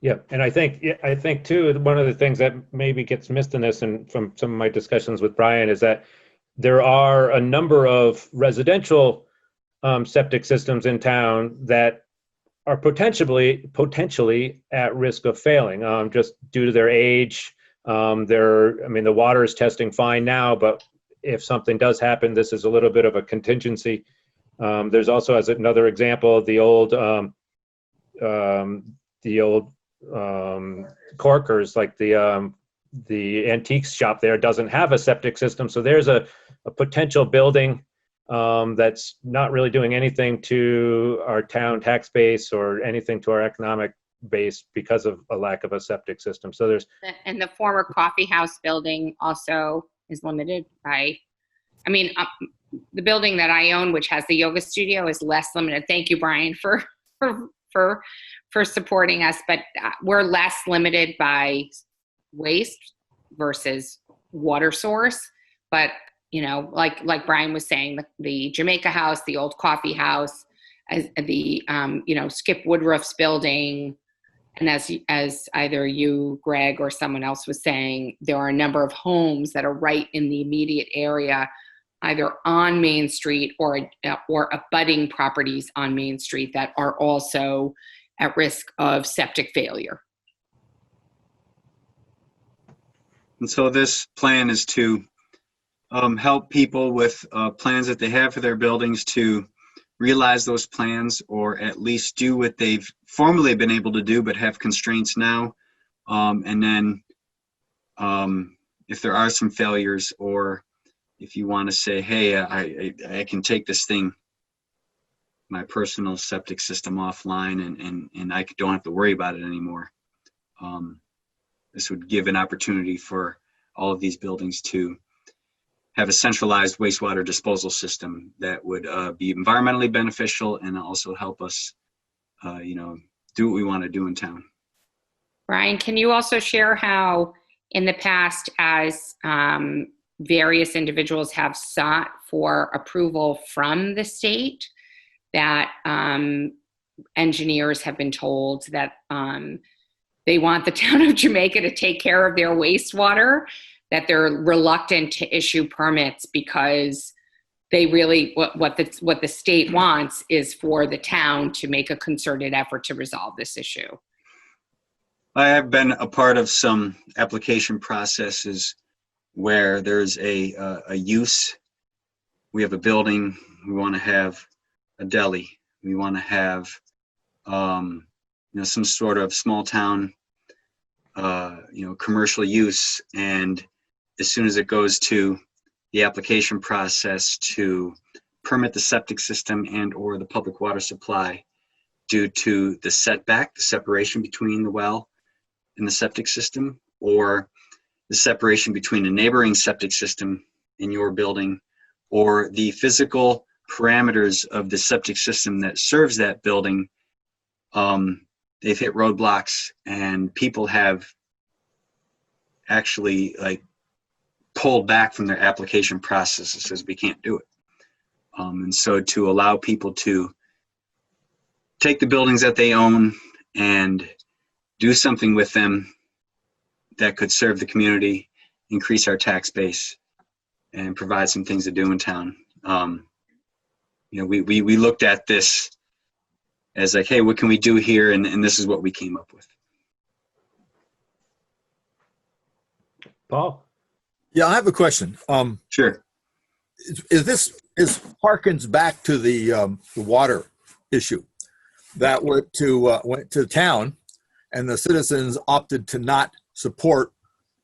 Yeah, and I think too, one of the things that maybe gets missed in this, and from some of my discussions with Brian, is that there are a number of residential septic systems in town that are potentially at risk of failing, just due to their age. The water is testing fine now, but if something does happen, this is a little bit of a contingency. There's also, as another example, the old Corkers, like the antiques shop there, doesn't have a septic system. So there's a potential building that's not really doing anything to our town tax base or anything to our economic base because of a lack of a septic system. So there's, and the former coffee house building also is limited by, the building that I own, which has the yoga studio, is less limited. Thank you, Brian, for for supporting us, but we're less limited by waste versus water source. But, you know, like Brian was saying, the Jamaica house, the old coffee house, as the, you know, Skip Woodruff's building, and as either you, Greg, or someone else was saying, there are a number of homes that are right in the immediate area, either on Main Street or abutting properties on Main Street that are also at risk of septic failure. And so this plan is to help people with plans that they have for their buildings to realize those plans, or at least do what they've formerly been able to do but have constraints now. And then if there are some failures, or if you want to say, hey, I can take this thing, my personal septic system, offline, and I don't have to worry about it anymore. This would give an opportunity for all of these buildings to have a centralized wastewater disposal system that would be environmentally beneficial and also help us, you know, do what we want to do in town. Brian, can you also share how in the past, as various individuals have sought for approval from the state, that engineers have been told that they want the town of Jamaica to take care of their wastewater, that they're reluctant to issue permits because they really, what the state wants is for the town to make a concerted effort to resolve this issue? I have been a part of some application processes where there's a use. We have a building, we want to have a deli, we want to have you know, some sort of small town you know, commercial use, and as soon as it goes to the application process to permit the septic system and or the public water supply, due to the setback, the separation between the well and the septic system, or the separation between a neighboring septic system in your building, or the physical parameters of the septic system that serves that building, they've hit roadblocks, and people have actually like pulled back from their application process and says we can't do it. And so to allow people to take the buildings that they own and do something with them that could serve the community, increase our tax base, and provide some things to do in town. You know, we looked at this as like, hey, what can we do here? And this is what we came up with. Paul? Yeah, I have a question. Sure. Is harkens back to the water issue that went to town, and the citizens opted to not support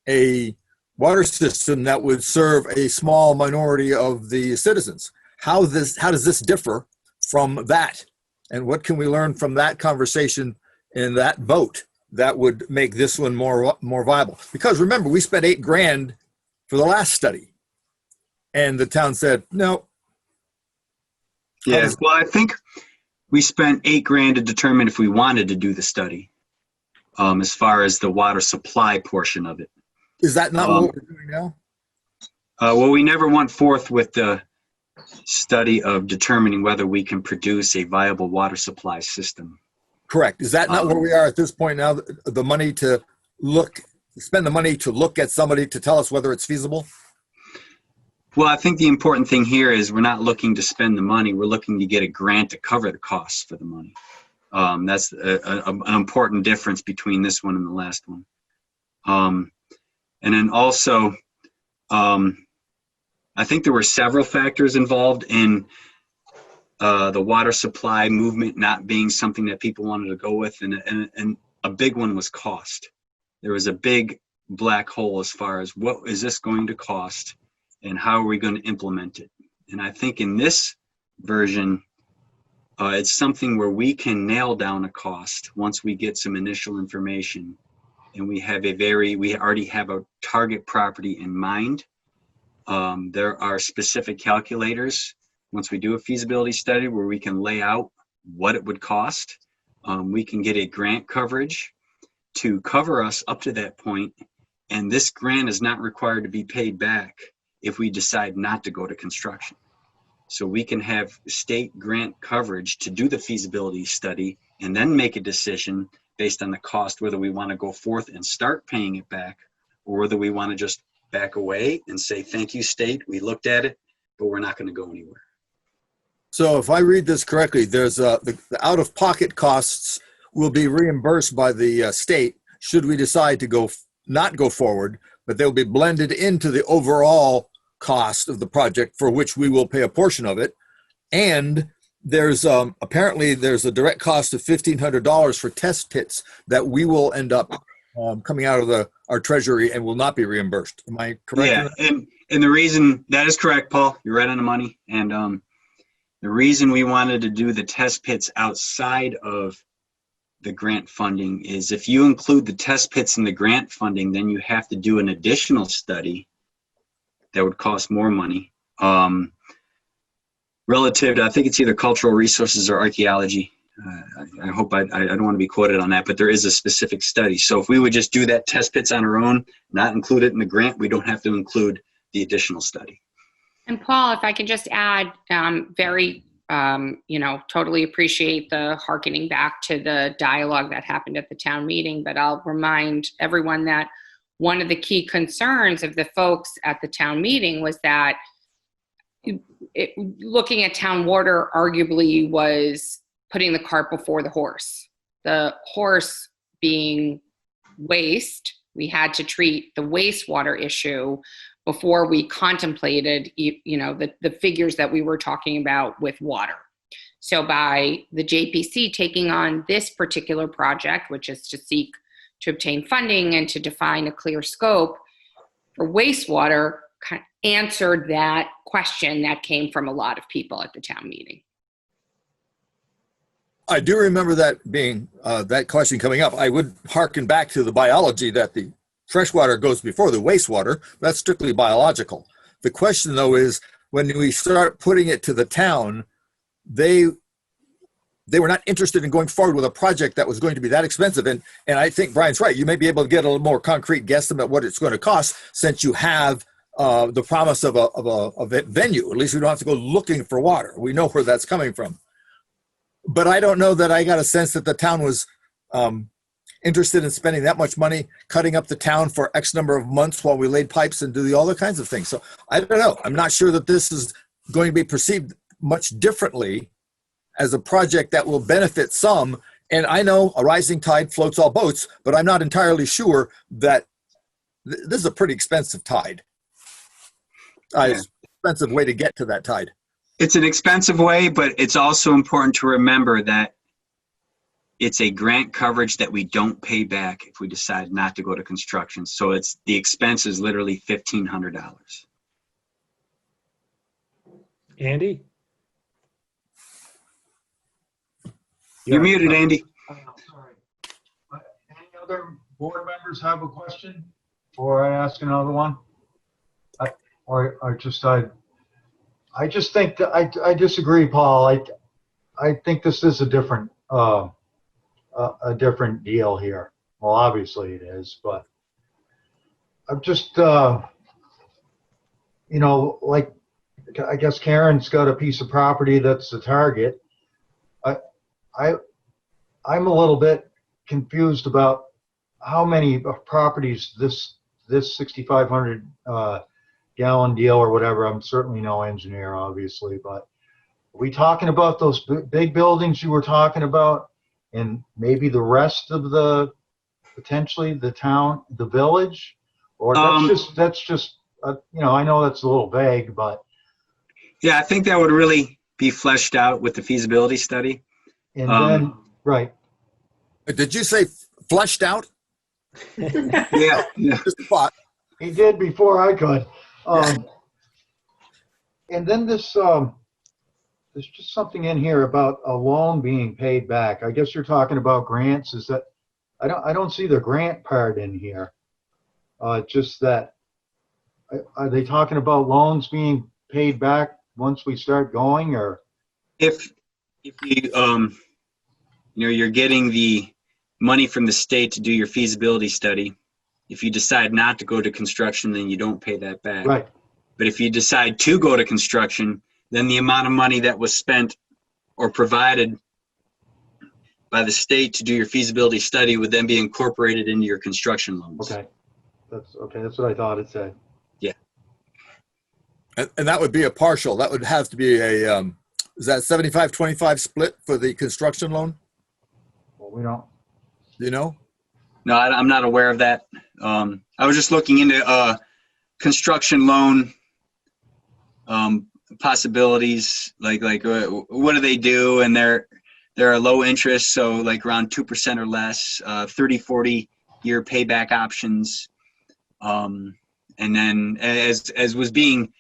a water system that would serve a small minority of the citizens. How does this differ from that? And what can we learn from that conversation and that vote that would make this one more viable? Because remember, we spent $8,000 for the last study, and the town said no. Yeah, well, I think we spent $8,000 to determine if we wanted to do the study, as far as the water supply portion of it. Is that not what we're doing now? Well, we never went forth with the study of determining whether we can produce a viable water supply system. Correct. Is that not where we are at this point now? The money to spend the money to look at somebody to tell us whether it's feasible? Well, I think the important thing here is we're not looking to spend the money. We're looking to get a grant to cover the costs for the money. That's an important difference between this one and the last one. And then also, I think there were several factors involved in the water supply movement not being something that people wanted to go with. And a big one was cost. There was a big black hole as far as what is this going to cost and how are we going to implement it. And I think in this version, it's something where we can nail down a cost once we get some initial information, and we already have a target property in mind. There are specific calculators once we do a feasibility study where we can lay out what it would cost. we can get a grant coverage to cover us up to that point, and this grant is not required to be paid back if we decide not to go to construction. So we can have state grant coverage to do the feasibility study and then make a decision based on the cost, whether we want to go forth and start paying it back, or whether we want to just back away and say, thank you, state, we looked at it, but we're not going to go anywhere. So if I read this correctly, there's the out-of-pocket costs will be reimbursed by the state should we decide to not go forward, but they'll be blended into the overall cost of the project, for which we will pay a portion of it. And there's apparently there's a direct cost of $1,500 for test pits that we will end up coming out of our treasury and will not be reimbursed. Am I correct? Yeah, and the reason that is correct, Paul, you're right on the money. And the reason we wanted to do the test pits outside of the grant funding is if you include the test pits in the grant funding, then you have to do an additional study that would cost more money. Relative to, I think it's either cultural resources or archaeology. I hope I don't want to be quoted on that, but there is a specific study. So if we would just do that test pits on our own, not include it in the grant, we don't have to include the additional study. And Paul, if I could just add, totally appreciate the hearkening back to the dialogue that happened at the town meeting, but I'll remind everyone that one of the key concerns of the folks at the town meeting was that looking at town water arguably was putting the cart before the horse. The horse being waste, we had to treat the wastewater issue before we contemplated, the figures that we were talking about with water. So by the JPC taking on this particular project, which is to seek to obtain funding and to define a clear scope for wastewater, kind of answered that question that came from a lot of people at the town meeting. I do remember that being that question coming up. I would hearken back to the biology that the freshwater goes before the wastewater. That's strictly biological. The question, though, is when we start putting it to the town, they were not interested in going forward with a project that was going to be that expensive. And I think Brian's right. You may be able to get a little more concrete guesstimate what it's going to cost since you have the promise of a venue. At least we don't have to go looking for water. We know where that's coming from. But I don't know that I got a sense that the town was interested in spending that much money cutting up the town for X number of months while we laid pipes and do the other kinds of things. So I don't know. I'm not sure that this is going to be perceived much differently as a project that will benefit some. And I know a rising tide floats all boats, but I'm not entirely sure that this is a pretty expensive tide. Expensive way to get to that tide. It's an expensive way, but it's also important to remember that it's a grant coverage that we don't pay back if we decide not to go to construction. So it's the expense is literally $1,500. Andy? You're muted, Andy. Sorry. Any other board members have a question before I ask another one? I just think that I disagree, Paul. I think this is a different deal here. Well, obviously it is, but I'm just like I guess Karen's got a piece of property that's the target. I'm a little bit confused about how many properties this 6,500 gallon deal or whatever. I'm certainly no engineer, obviously, but are we talking about those big buildings you were talking about, and maybe the rest of the potentially the town, the village, or that's just I know that's a little vague, but yeah, I think that would really be fleshed out with the feasibility study. And then right. Did you say fleshed out? Yeah. Just a thought. He did before I could. And then there's just something in here about a loan being paid back. I guess you're talking about grants. Is that I don't see the grant part in here. Just that are they talking about loans being paid back once we start going, or if you're getting the money from the state to do your feasibility study. If you decide not to go to construction, then you don't pay that back. Right. But if you decide to go to construction, then the amount of money that was spent or provided by the state to do your feasibility study would then be incorporated into your construction loans. Okay. That's what I thought it said. Yeah. And that would be a partial. That would have to be a, is that 75-25 split for the construction loan? Well, we don't. You know? No, I'm not aware of that. I was just looking into construction loan possibilities, like what do they do? And they're low interest, so like around 2% or less, 30-40 year payback options. And then as was being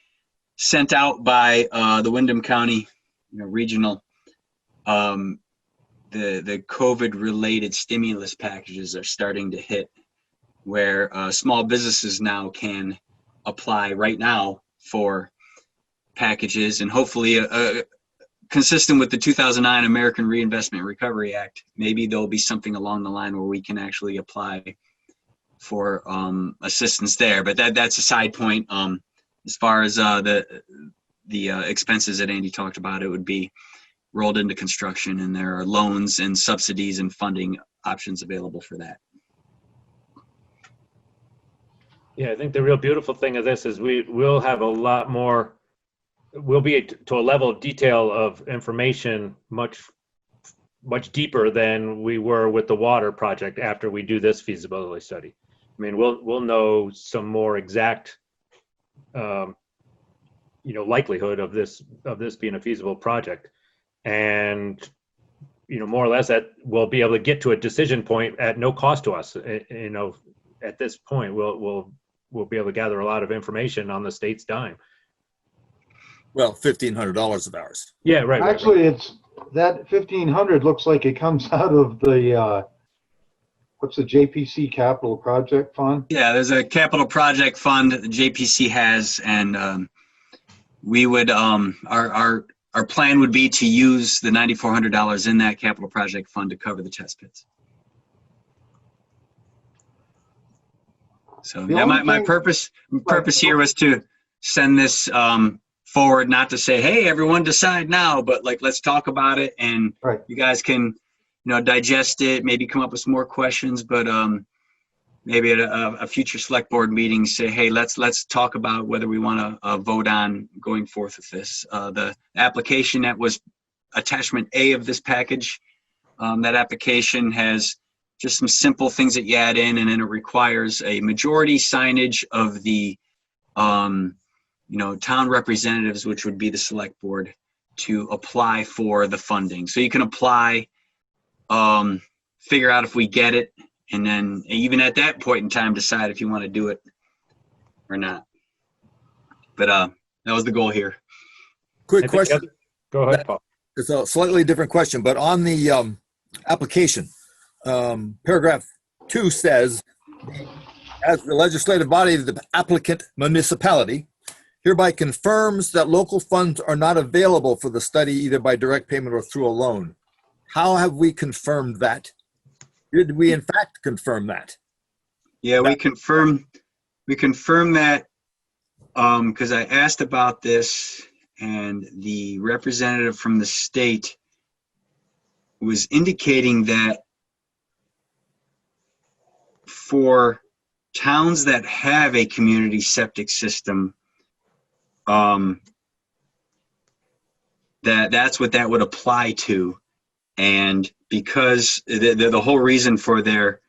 sent out by the Windham County Regional, the COVID-related stimulus packages are starting to hit, where small businesses now can apply right now for packages, and hopefully consistent with the 2009 American Reinvestment and Recovery Act, maybe there'll be something along the line where we can actually apply for assistance there. But that's a side point. As far as the expenses that Andy talked about, it would be rolled into construction, and there are loans and subsidies and funding options available for that. Yeah, I think the real beautiful thing of this is we'll have a lot more, we'll be to a level of detail of information much deeper than we were with the water project after we do this feasibility study. I mean, we'll know some more exact likelihood of this being a feasible project, and more or less that we'll be able to get to a decision point at no cost to us. At this point we'll be able to gather a lot of information on the state's dime. Well, $1,500 of ours. Yeah, right. Actually, it's that 1,500 looks like it comes out of the what's the JPC Capital Project Fund? Yeah, there's a capital project fund that the JPC has, and we would our plan would be to use the $9,400 in that capital project fund to cover the test pits. So yeah, my purpose here was to send this forward, not to say, hey, everyone decide now, but like, let's talk about it, and you guys can, digest it, maybe come up with some more questions, but maybe at a future select board meeting, say, hey, let's talk about whether we want to vote on going forth with this. The application that was attachment A of this package, that application has just some simple things that you add in, and then it requires a majority signage of the town representatives, which would be the select board, to apply for the funding. So you can apply, figure out if we get it, and then even at that point in time, decide if you want to do it or not. But that was the goal here. Quick question. Go ahead, Paul. It's a slightly different question, but on the application, paragraph 2 says, as the legislative body of the applicant municipality hereby confirms that local funds are not available for the study either by direct payment or through a loan. How have we confirmed that? Did we in fact confirm that? Yeah, we confirm that because I asked about this, and the representative from the state was indicating that for towns that have a community septic system, that's what that would apply to. And because the whole reason for their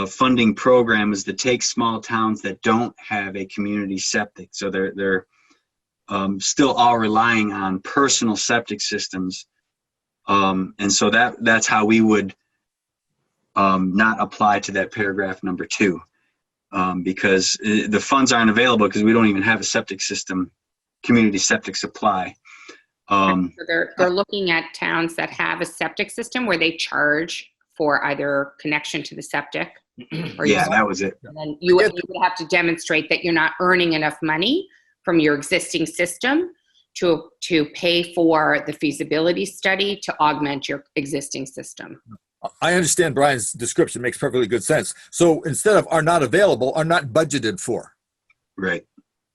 funding program is to take small towns that don't have a community septic, so they're still all relying on personal septic systems, and so that's how we would not apply to that paragraph number 2, because the funds aren't available because we don't even have a septic system, community septic supply. So they're looking at towns that have a septic system where they charge for either connection to the septic. Or that was it. And then you would have to demonstrate that you're not earning enough money from your existing system to pay for the feasibility study to augment your existing system. I understand Brian's description, makes perfectly good sense. So instead of are not available, are not budgeted for. Right.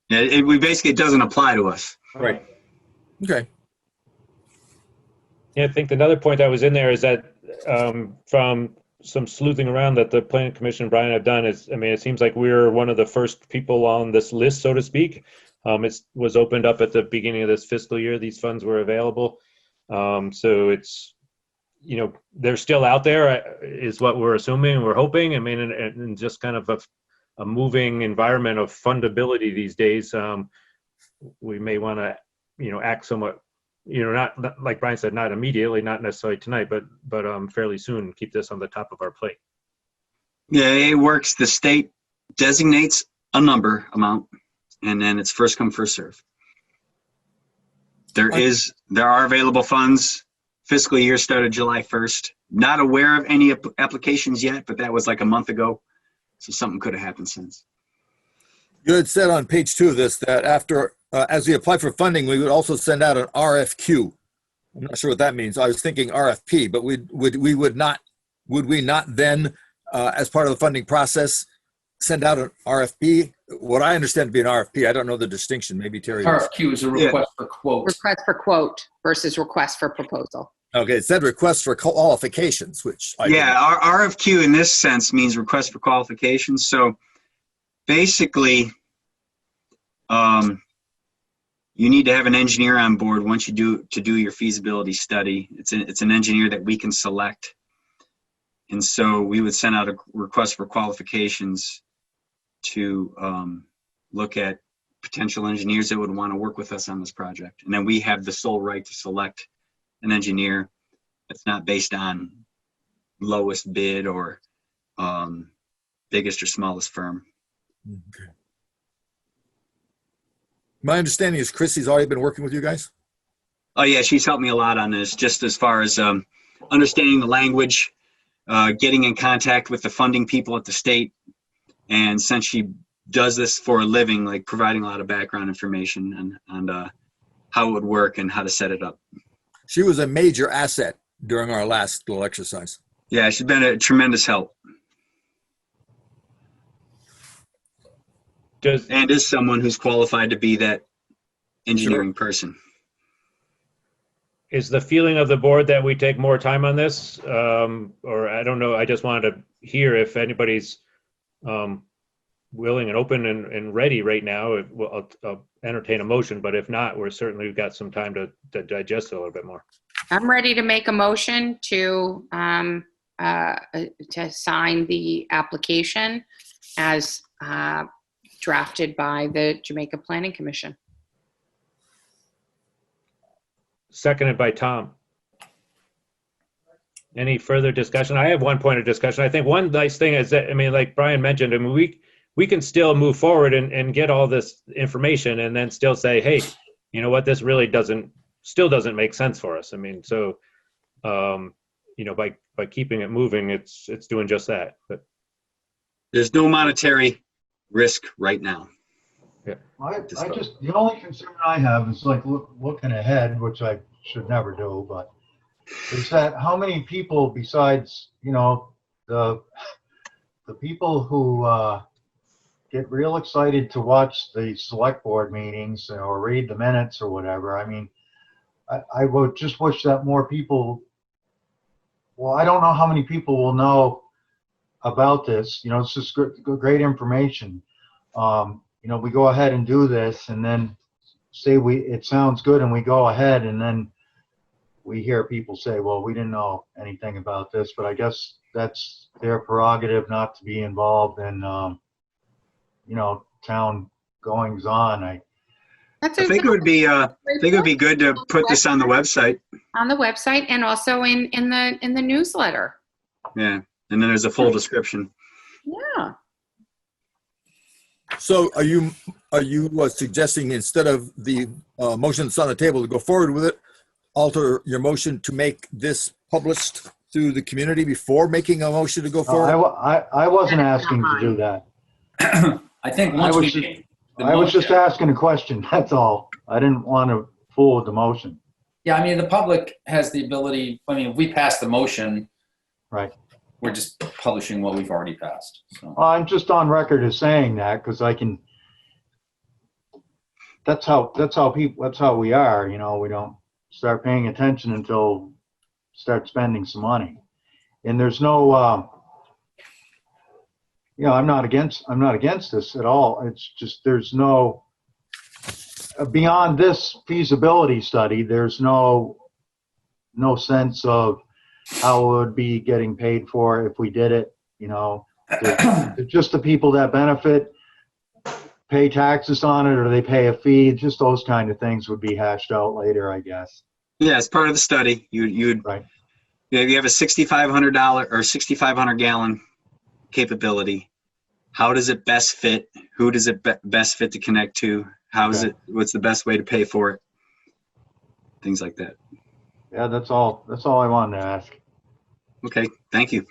Yeah, it doesn't apply to us. Right. Okay. Yeah, I think another point that was in there is that from some sleuthing around that the Planning Commission and Brian have done is, I mean, it seems like we're one of the first people on this list, so to speak. It was opened up at the beginning of this fiscal year. These funds were available. So it's, you know, they're still out there is what we're assuming, we're hoping. I mean, and just kind of a moving environment of fundability these days. We may want to, you know, act somewhat, you know, not like Brian said, not immediately, not necessarily tonight, but fairly soon, keep this on the top of our plate. Yeah, it works. The state designates a number amount, and then it's first come, first serve. There are available funds. Fiscal year started July 1st. Not aware of any applications yet, but that was like a month ago. So something could have happened since. You had said on page 2 of this that after, as we apply for funding, we would also send out an RFQ. I'm not sure what that means. I was thinking RFP, but would we not then, as part of the funding process, send out an RFP? What I understand to be an RFP, I don't know the distinction. Maybe Terry. RFQ is a request for quote. Request for quote versus request for proposal. Okay, it said request for qualifications, which our RFQ in this sense means request for qualifications. So basically, you need to have an engineer on board once you do your feasibility study. It's an engineer that we can select, and so we would send out a request for qualifications to look at potential engineers that would want to work with us on this project, and then we have the sole right to select an engineer that's not based on lowest bid or biggest or smallest firm. Okay. My understanding is Chrissy's already been working with you guys? Oh yeah, she's helped me a lot on this, just as far as understanding the language, getting in contact with the funding people at the state, and since she does this for a living, like providing a lot of background information on how it would work and how to set it up. She was a major asset during our last little exercise. Yeah, she's been a tremendous help. And is someone who's qualified to be that engineering person. Is the feeling of the board that we take more time on this? Or I don't know, I just wanted to hear if anybody's willing and open and ready right now. I'll entertain a motion, but if not, we've got some time to digest it a little bit more. I'm ready to make a motion to sign the application as drafted by the Jamaica Planning Commission. Seconded by Tom. Any further discussion? I have one point of discussion. I think one nice thing is that, I mean, like Brian mentioned, I mean, we can still move forward and get all this information and then still say, hey, you know what, this really still doesn't make sense for us. I mean, so, you know, by keeping it moving, it's doing just that. But there's no monetary risk right now. Yeah. The only concern I have is like looking ahead, which I should never do, but is that how many people besides, you know, the people who get real excited to watch the select board meetings or read the minutes or whatever. I mean, I would just wish that more people, well, I don't know how many people will know about this. You know, it's just great information. You know, we go ahead and do this and then say it sounds good and we go ahead and then we hear people say, well, we didn't know anything about this, but I guess that's their prerogative not to be involved in, you know, town goings on. I think it would be good to put this on the website. On the website and also in the newsletter. Yeah, and then there's a full description. Yeah. So are you suggesting instead of the motion that's on the table to go forward with it, alter your motion to make this published through the community before making a motion to go forward? I wasn't asking to do that. I think I was just asking a question. That's all. I didn't want to fool with the motion. Yeah, I mean, the public has the ability, I mean, if we pass the motion, Right. we're just publishing what we've already passed. So I'm just on record as saying that because I can. That's how we are. You know, we don't start paying attention until start spending some money, and there's no. You know, I'm not against this at all. It's just there's no. Beyond this feasibility study, there's no sense of how it would be getting paid for if we did it. You know, just the people that benefit pay taxes on it, or they pay a fee. Just those kind of things would be hashed out later, I guess. Yeah, as part of the study, you'd right. You have a $6,500 or 6,500 gallon capability. How does it best fit? Who does it best fit to connect to? How is it? What's the best way to pay for it? Things like that. Yeah, that's all I wanted to ask. Okay, thank you.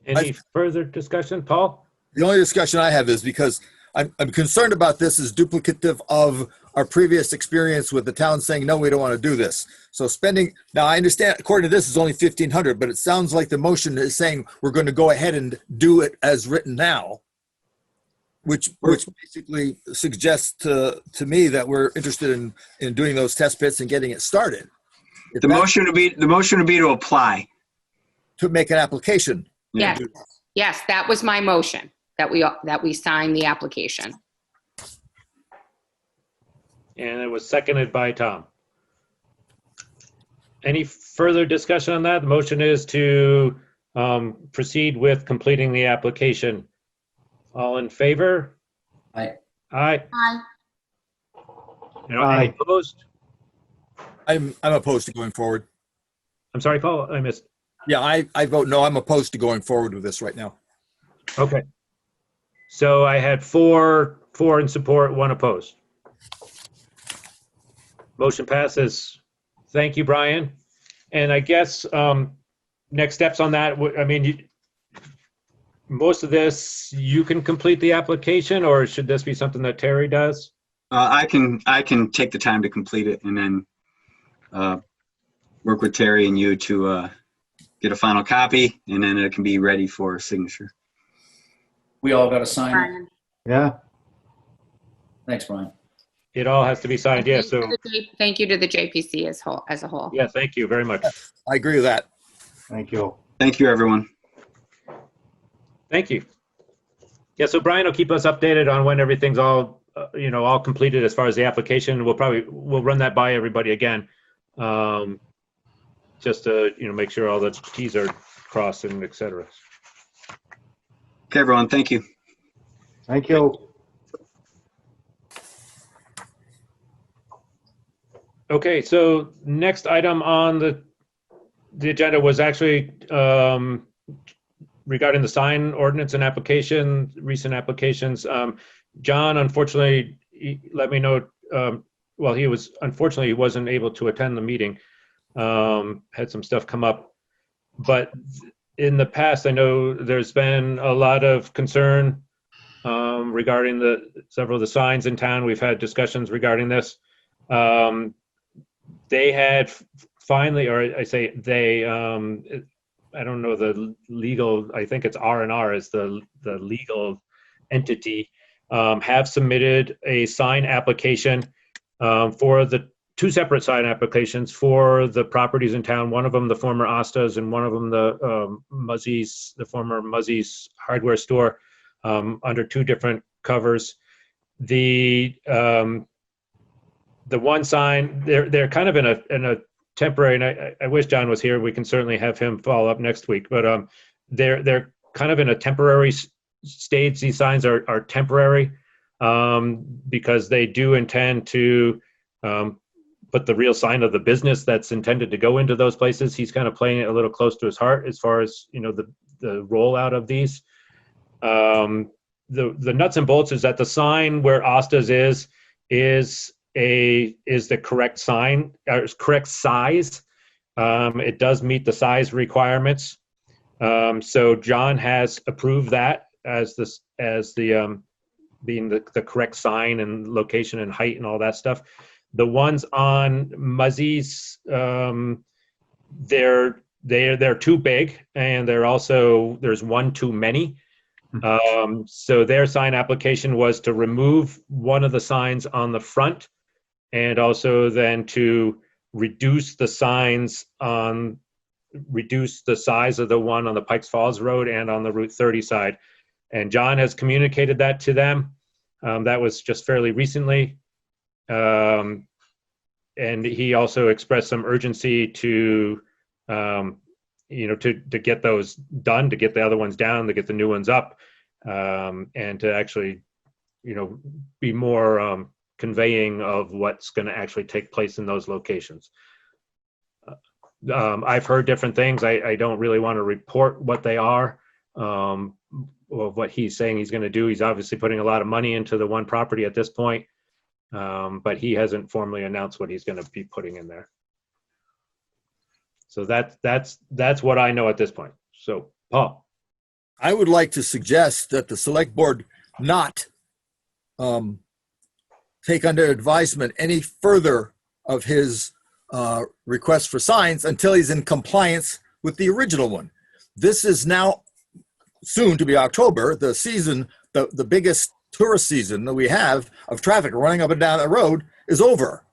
Any further discussion, Paul? The only discussion I have is because I'm concerned about this is duplicative of our previous experience with the town saying, no, we don't want to do this. So spending, now I understand, according to this, is only 1,500, but it sounds like the motion is saying we're going to go ahead and do it as written now, which basically suggests to me that we're interested in doing those test pits and getting it started. The motion would be to apply. To make an application. Yes, yes, that was my motion, that we sign the application. And it was seconded by Tom. Any further discussion on that? The motion is to proceed with completing the application. All in favor? Aye. Aye. Aye. Any opposed? I'm opposed to going forward. I'm sorry, Paul, I missed. Yeah, I vote no. I'm opposed to going forward with this right now. Okay. So I had four in support, 1 opposed. Motion passes. Thank you, Brian. And I guess next steps on that, I mean, most of this, you can complete the application, or should this be something that Terry does? I can take the time to complete it and then work with Terry and you to get a final copy, and then it can be ready for signature. we all got to sign it. Yeah. Thanks, Brian. It all has to be signed, yes. So, Thank you to the JPC as a whole. yeah, thank you very much. I agree with that. Thank you. Thank you, everyone. Thank you. Yeah, so Brian will keep us updated on when everything's all, all completed as far as the application. We'll run that by everybody again. Just to, make sure all the T's are crossed and et cetera. Okay, everyone. Thank you. Thank you. Okay, so next item on the agenda was actually regarding the sign ordinance and recent applications. John, unfortunately, he let me know, unfortunately, he wasn't able to attend the meeting. Had some stuff come up. But in the past, I know there's been a lot of concern regarding several of the signs in town. We've had discussions regarding this. They had finally, or I say they, I don't know the legal, I think it's R&R is the legal entity, have submitted a sign application for the two separate sign applications for the properties in town. One of them, the former Astas, and one of them, the Muzzies, the former Muzzies hardware store, under two different covers. The one sign, they're kind of in a temporary, and I wish John was here. We can certainly have him follow up next week. But they're kind of in a temporary stage. These signs are temporary because they do intend to put the real sign of the business that's intended to go into those places. He's kind of playing it a little close to his heart as far as the rollout of these. The nuts and bolts is that the sign where Astas is the correct sign, or correct size. It does meet the size requirements. So John has approved that as the being the correct sign and location and height and all that stuff. The ones on Muzzy's, they're too big, and there's one too many. So their sign application was to remove one of the signs on the front, and also then to reduce the size of the one on the Pikes Falls Road and on the Route 30 side. And John has communicated that to them. That was just fairly recently. And he also expressed some urgency to get those done, to get the other ones down, to get the new ones up, and to actually, be more conveying of what's going to actually take place in those locations. I've heard different things. I don't really want to report what they are, or what he's saying he's going to do. He's obviously putting a lot of money into the one property at this point, but he hasn't formally announced what he's going to be putting in there. So that's what I know at this point. So, Paul. I would like to suggest that the select board not take under advisement any further of his request for signs until he's in compliance with the original one. This is now soon to be October, the season, the biggest tourist season that we have of traffic running up and down the road is over.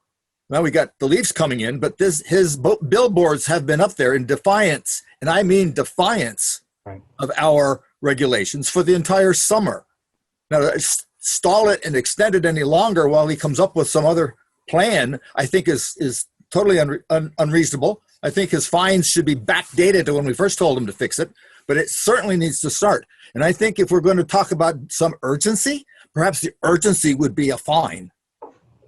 Now we got the Leafs coming in, but his billboards have been up there in defiance, and I mean defiance, right, of our regulations for the entire summer. Now, stall it and extend it any longer while he comes up with some other plan, I think is totally unreasonable. I think his fines should be backdated to when we first told him to fix it, but it certainly needs to start. And I think if we're going to talk about some urgency, perhaps the urgency would be a fine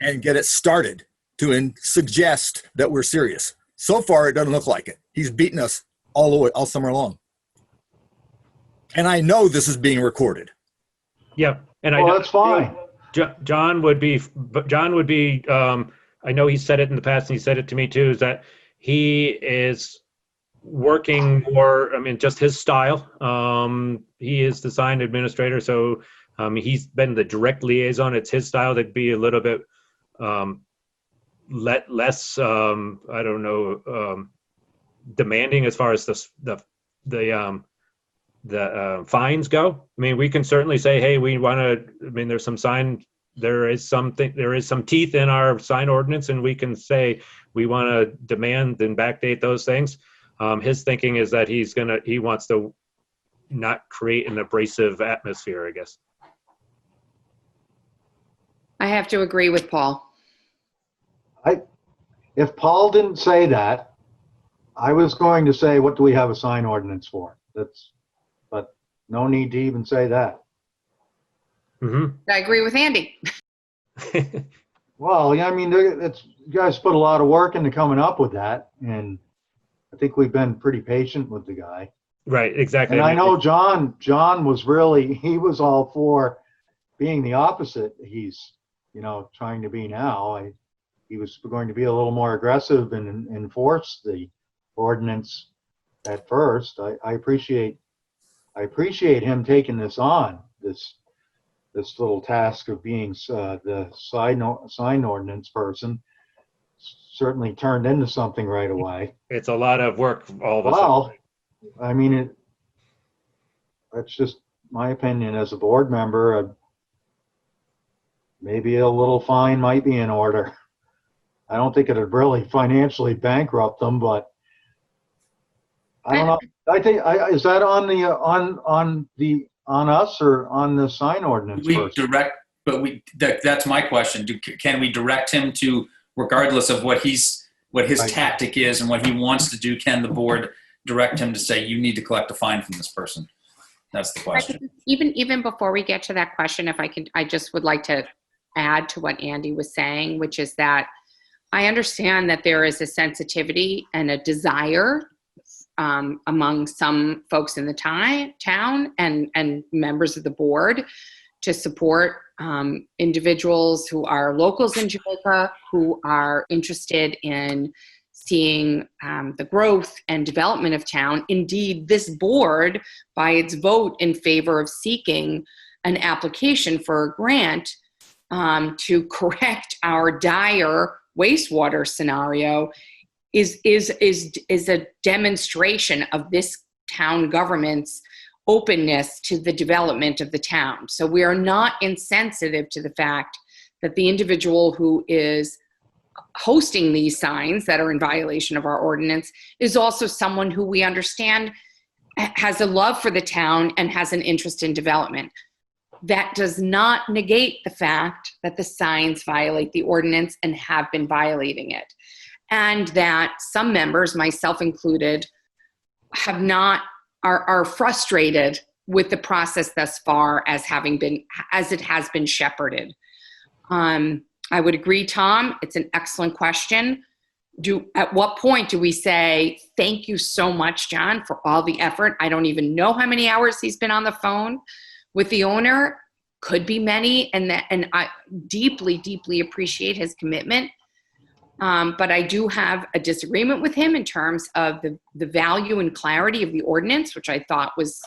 and get it started to suggest that we're serious. So far, it doesn't look like it. He's beaten us all summer long. And I know this is being recorded. Yeah, and that's fine. John would be. I know he said it in the past, and he said it to me too. Is that he is working more? I mean, just his style. He is the sign administrator, so he's been the direct liaison. It's his style to be a little bit less. I don't know, demanding as far as the fines go. I mean, we can certainly say, hey, we want to, I mean, there is some teeth in our sign ordinance, and we can say we want to demand and backdate those things. His thinking is that he wants to not create an abrasive atmosphere, I guess. I have to agree with Paul. If Paul didn't say that, I was going to say, what do we have a sign ordinance for? But no need to even say that. Mm-hmm. I agree with Andy. Well, yeah, I mean, you guys put a lot of work into coming up with that, and I think we've been pretty patient with the guy. Right, exactly. And I know John was he was all for being the opposite he's, trying to be now. He was going to be a little more aggressive and enforce the ordinance at first. I appreciate him taking this on, this little task of being the sign ordinance person. Certainly turned into something right away. It's a lot of work all of a sudden. Well, I mean, that's just my opinion as a board member. Maybe a little fine might be in order. I don't think it'd really financially bankrupt them, but I don't know. I think is that on us or on the sign ordinance? That's my question. Can we direct him to, regardless of what his tactic is and what he wants to do, can the board direct him to say, you need to collect a fine from this person? That's the question. Even before we get to that question, if I can, I just would like to add to what Andy was saying, which is that I understand that there is a sensitivity and a desire among some folks in the town and members of the board to support individuals who are locals in Jamaica, who are interested in seeing the growth and development of town. Indeed, this board, by its vote in favor of seeking an application for a grant to correct our dire wastewater scenario is a demonstration of this town government's openness to the development of the town. So we are not insensitive to the fact that the individual who is hosting these signs that are in violation of our ordinance is also someone who we understand has a love for the town and has an interest in development. That does not negate the fact that the signs violate the ordinance and have been violating it. And that some members, myself included, are frustrated with the process thus far as it has been shepherded. I would agree, Tom, it's an excellent question. At what point do we say, thank you so much, John, for all the effort? I don't even know how many hours he's been on the phone with the owner. Could be many, and I deeply, deeply appreciate his commitment. But I do have a disagreement with him in terms of the value and clarity of the ordinance, which I thought was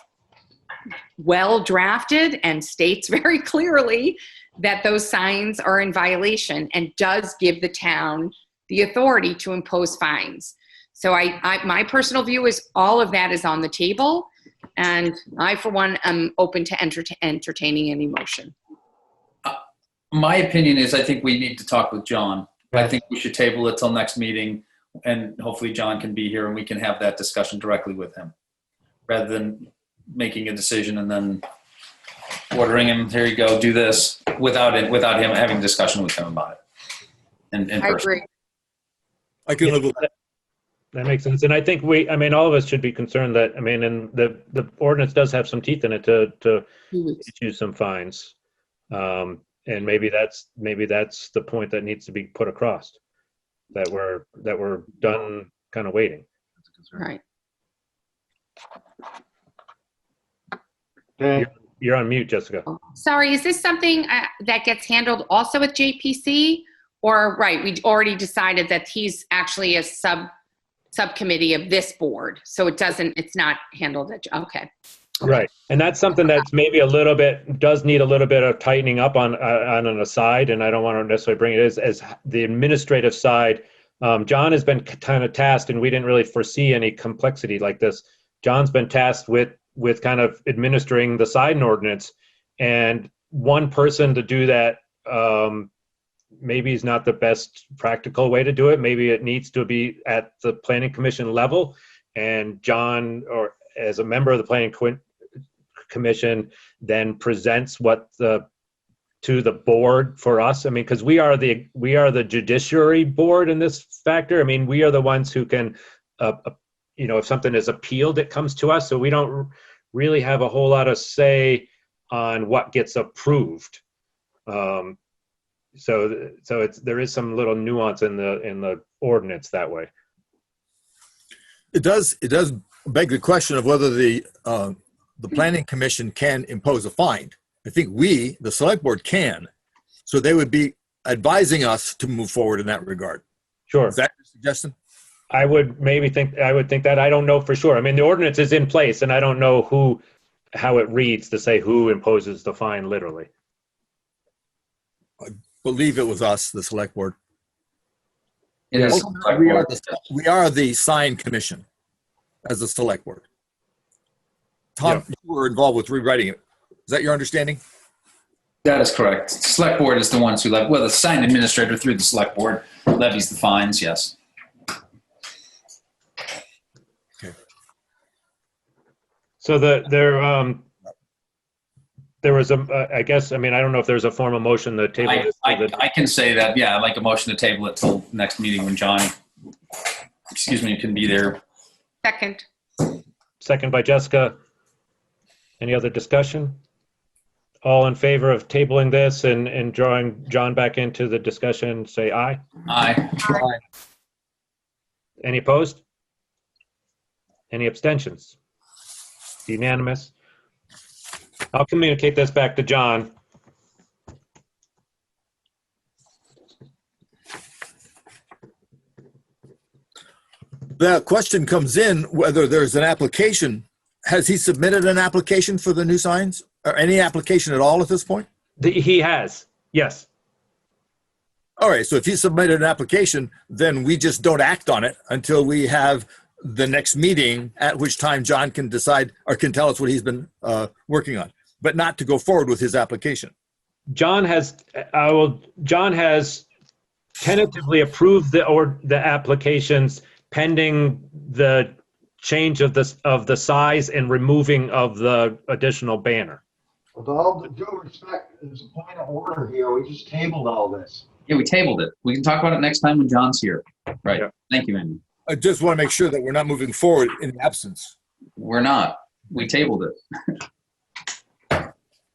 well drafted and states very clearly that those signs are in violation and does give the town the authority to impose fines. So my personal view is all of that is on the table, and I, for one, am open to entertaining any motion. My opinion is I think we need to talk with John. I think we should table it till next meeting, and hopefully John can be here and we can have that discussion directly with him, rather than making a decision and then ordering him, here you go, do this, without him having a discussion with him about it. I agree. I can live with that. That makes sense. And I think all of us should be concerned that, and the ordinance does have some teeth in it to issue some fines. And maybe that's the point that needs to be put across, that we're done kind of waiting. Right. Okay. You're on mute, Jessica. Sorry, is this something that gets handled also with JPC? Or, right, we already decided that he's actually a subcommittee of this board, so it's not handled at, okay. Right, and that's something that's maybe does need a little bit of tightening up on an aside, and I don't want to necessarily bring it as the administrative side. John has been kind of tasked, and we didn't really foresee any complexity like this. John's been tasked with kind of administering the sign ordinance, and one person to do that maybe is not the best practical way to do it. Maybe it needs to be at the planning commission level, and John, or as a member of the planning commission, then presents to the board for us. Because we are the judiciary board in this factor. We are the ones who can, if something is appealed, it comes to us. So we don't really have a whole lot of say on what gets approved. So there is some little nuance in the ordinance that way. It does beg the question of whether the planning commission can impose a fine. I think we, the select board, can. So they would be advising us to move forward in that regard. Sure. Is that your suggestion? I would think that. I don't know for sure. The ordinance is in place, and I don't know how it reads to say who imposes the fine literally. I believe it was us, the select board. It is. We are the sign commission as the select board. Tom, you were involved with rewriting it. Is that your understanding? That is correct. Select board is the ones who the sign administrator through the select board levies the fines, yes. Okay. So there was I guess, I don't know if there's a formal motion to table this. I can say that, yeah, I'd like a motion to table it till next meeting when John, can be there. Second by Jessica. Any other discussion? All in favor of tabling this and drawing John back into the discussion, say aye. Aye. Aye. Any opposed? Any abstentions? Unanimous. I'll communicate this back to John. The question comes in whether there's an application. Has he submitted an application for the new signs? or any application at all at this point? He has, yes. All right, so if he submitted an application, then we just don't act on it until we have the next meeting, at which time John can decide or can tell us what he's been working on, but not to go forward with his application. John has tentatively approved the applications pending the change of the size and removing of the additional banner. With all due respect, there's a point of order here. We just tabled all this. Yeah, we tabled it. We can talk about it next time when John's here. Right. Yeah. Thank you, Andy. I just want to make sure that we're not moving forward in the absence. We're not. We tabled it.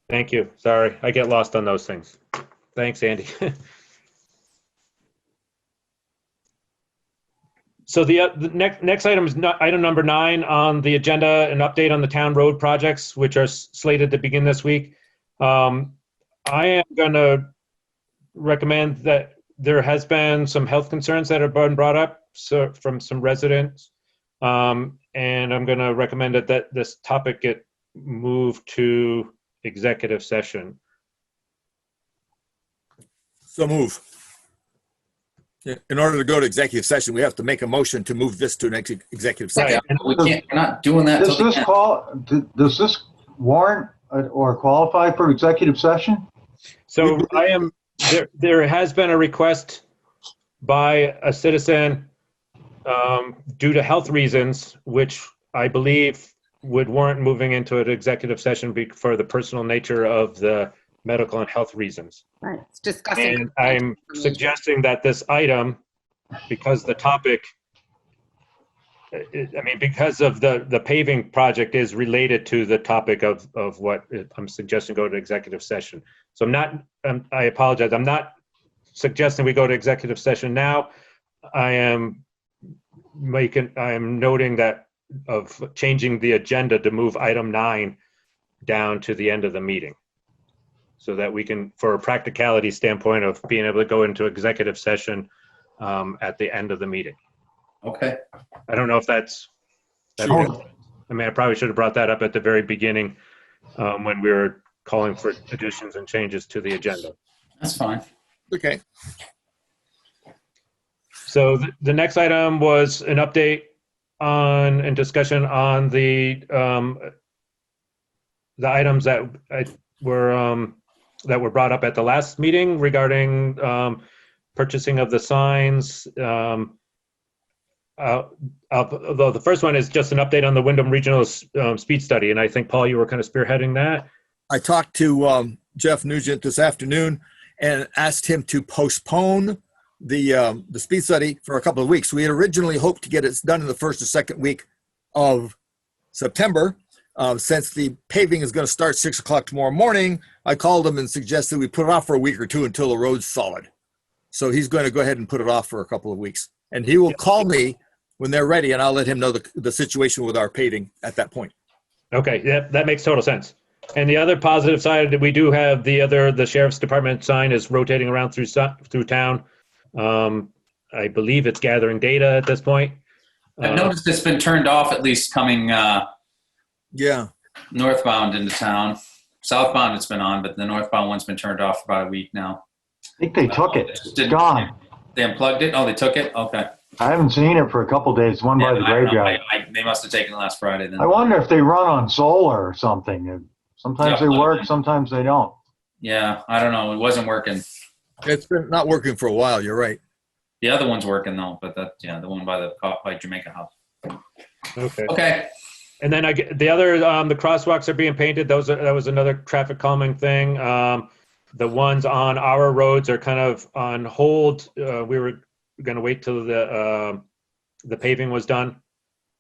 Thank you. Sorry, I get lost on those things. Thanks, Andy. So the next item is item number 9 on the agenda, an update on the town road projects, which are slated to begin this week. I am going to recommend that there has been some health concerns that have been brought up from some residents. And I'm going to recommend that this topic get moved to executive session. So move. In order to go to executive session, we have to make a motion to move this to an executive session. We can't, we're not doing that. Does this warrant or qualify for executive session? So there has been a request by a citizen due to health reasons, which I believe would warrant moving into an executive session for the personal nature of the medical and health reasons. Right. It's discussing. And I'm suggesting that this item, because the topic, because of the paving project is related to the topic of what I'm suggesting go to executive session. So I apologize. I'm not suggesting we go to executive session now. I am noting that of changing the agenda to move item 9 down to the end of the meeting, so that we can, for a practicality standpoint of being able to go into executive session at the end of the meeting. Okay. I don't know if that's Sure. I probably should have brought that up at the very beginning when we were calling for additions and changes to the agenda. That's fine. Okay. So the next item was an update on and discussion on the items that were brought up at the last meeting regarding purchasing of the signs. Although the first one is just an update on the Windham Regional Speed Study, and I think, Paul, you were kind of spearheading that. I talked to Jeff Nugent this afternoon and asked him to postpone the speed study for a couple of weeks. We had originally hoped to get it done in the first or second week of September. Since the paving is going to start 6 o'clock tomorrow morning, I called him and suggested we put it off for a week or two until the road's solid. So he's going to go ahead and put it off for a couple of weeks. And he will call me when they're ready, and I'll let him know the situation with our paving at that point. Okay, yeah, that makes total sense. And the other positive side that we do have the sheriff's department sign is rotating around through town. I believe it's gathering data at this point. I've noticed it's been turned off, at least coming northbound into town. Southbound it's been on, but the northbound one's been turned off for about a week now. I think they took it. It's gone. They unplugged it? Oh, they took it? Okay. I haven't seen it for a couple days. One by the graveyard. They must have taken it last Friday then. I wonder if they run on solar or something. Sometimes they work, sometimes they don't. Yeah, I don't know. It wasn't working. It's been not working for a while. You're right. The other one's working though, but the one by Jamaica House. Okay. Okay. And then the crosswalks are being painted. That was another traffic calming thing. The ones on our roads are kind of on hold. We were going to wait till the paving was done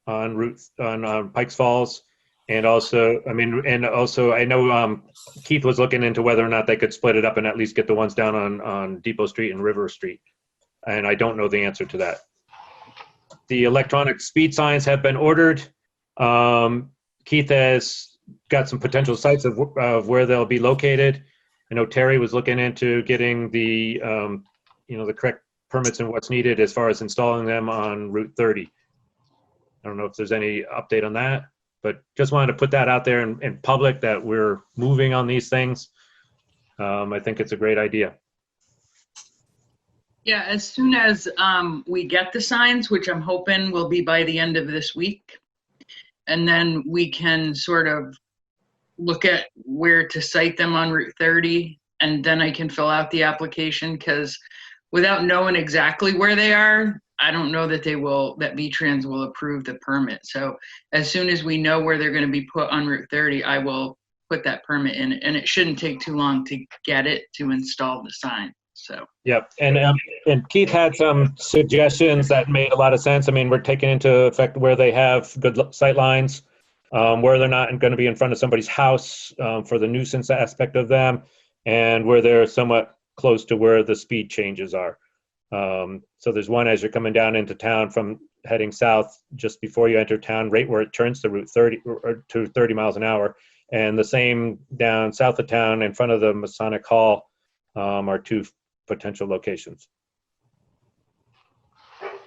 on Pikes Falls. And also, I know Keith was looking into whether or not they could split it up and at least get the ones down on Depot Street and River Street. And I don't know the answer to that. The electronic speed signs have been ordered. Keith has got some potential sites of where they'll be located. I know Terry was looking into getting the correct permits and what's needed as far as installing them on Route 30. I don't know if there's any update on that. But just wanted to put that out there in public that we're moving on these things. I think it's a great idea. Yeah, as soon as we get the signs, which I'm hoping will be by the end of this week, and then we can sort of look at where to site them on Route 30, and then I can fill out the application, because without knowing exactly where they are, I don't know that that V-Trans will approve the permit. So as soon as we know where they're going to be put on Route 30, I will put that permit in, and it shouldn't take too long to get it to install the sign. So. Yep, and Keith had some suggestions that made a lot of sense. I mean, we're taking into effect where they have good sight lines, where they're not going to be in front of somebody's house for the nuisance aspect of them, and where they're somewhat close to where the speed changes are. So there's one as you're coming down into town from heading south, just before you enter town, right where it turns to Route 30 or to 30 miles an hour, and the same down south of town in front of the Masonic Hall are two potential locations.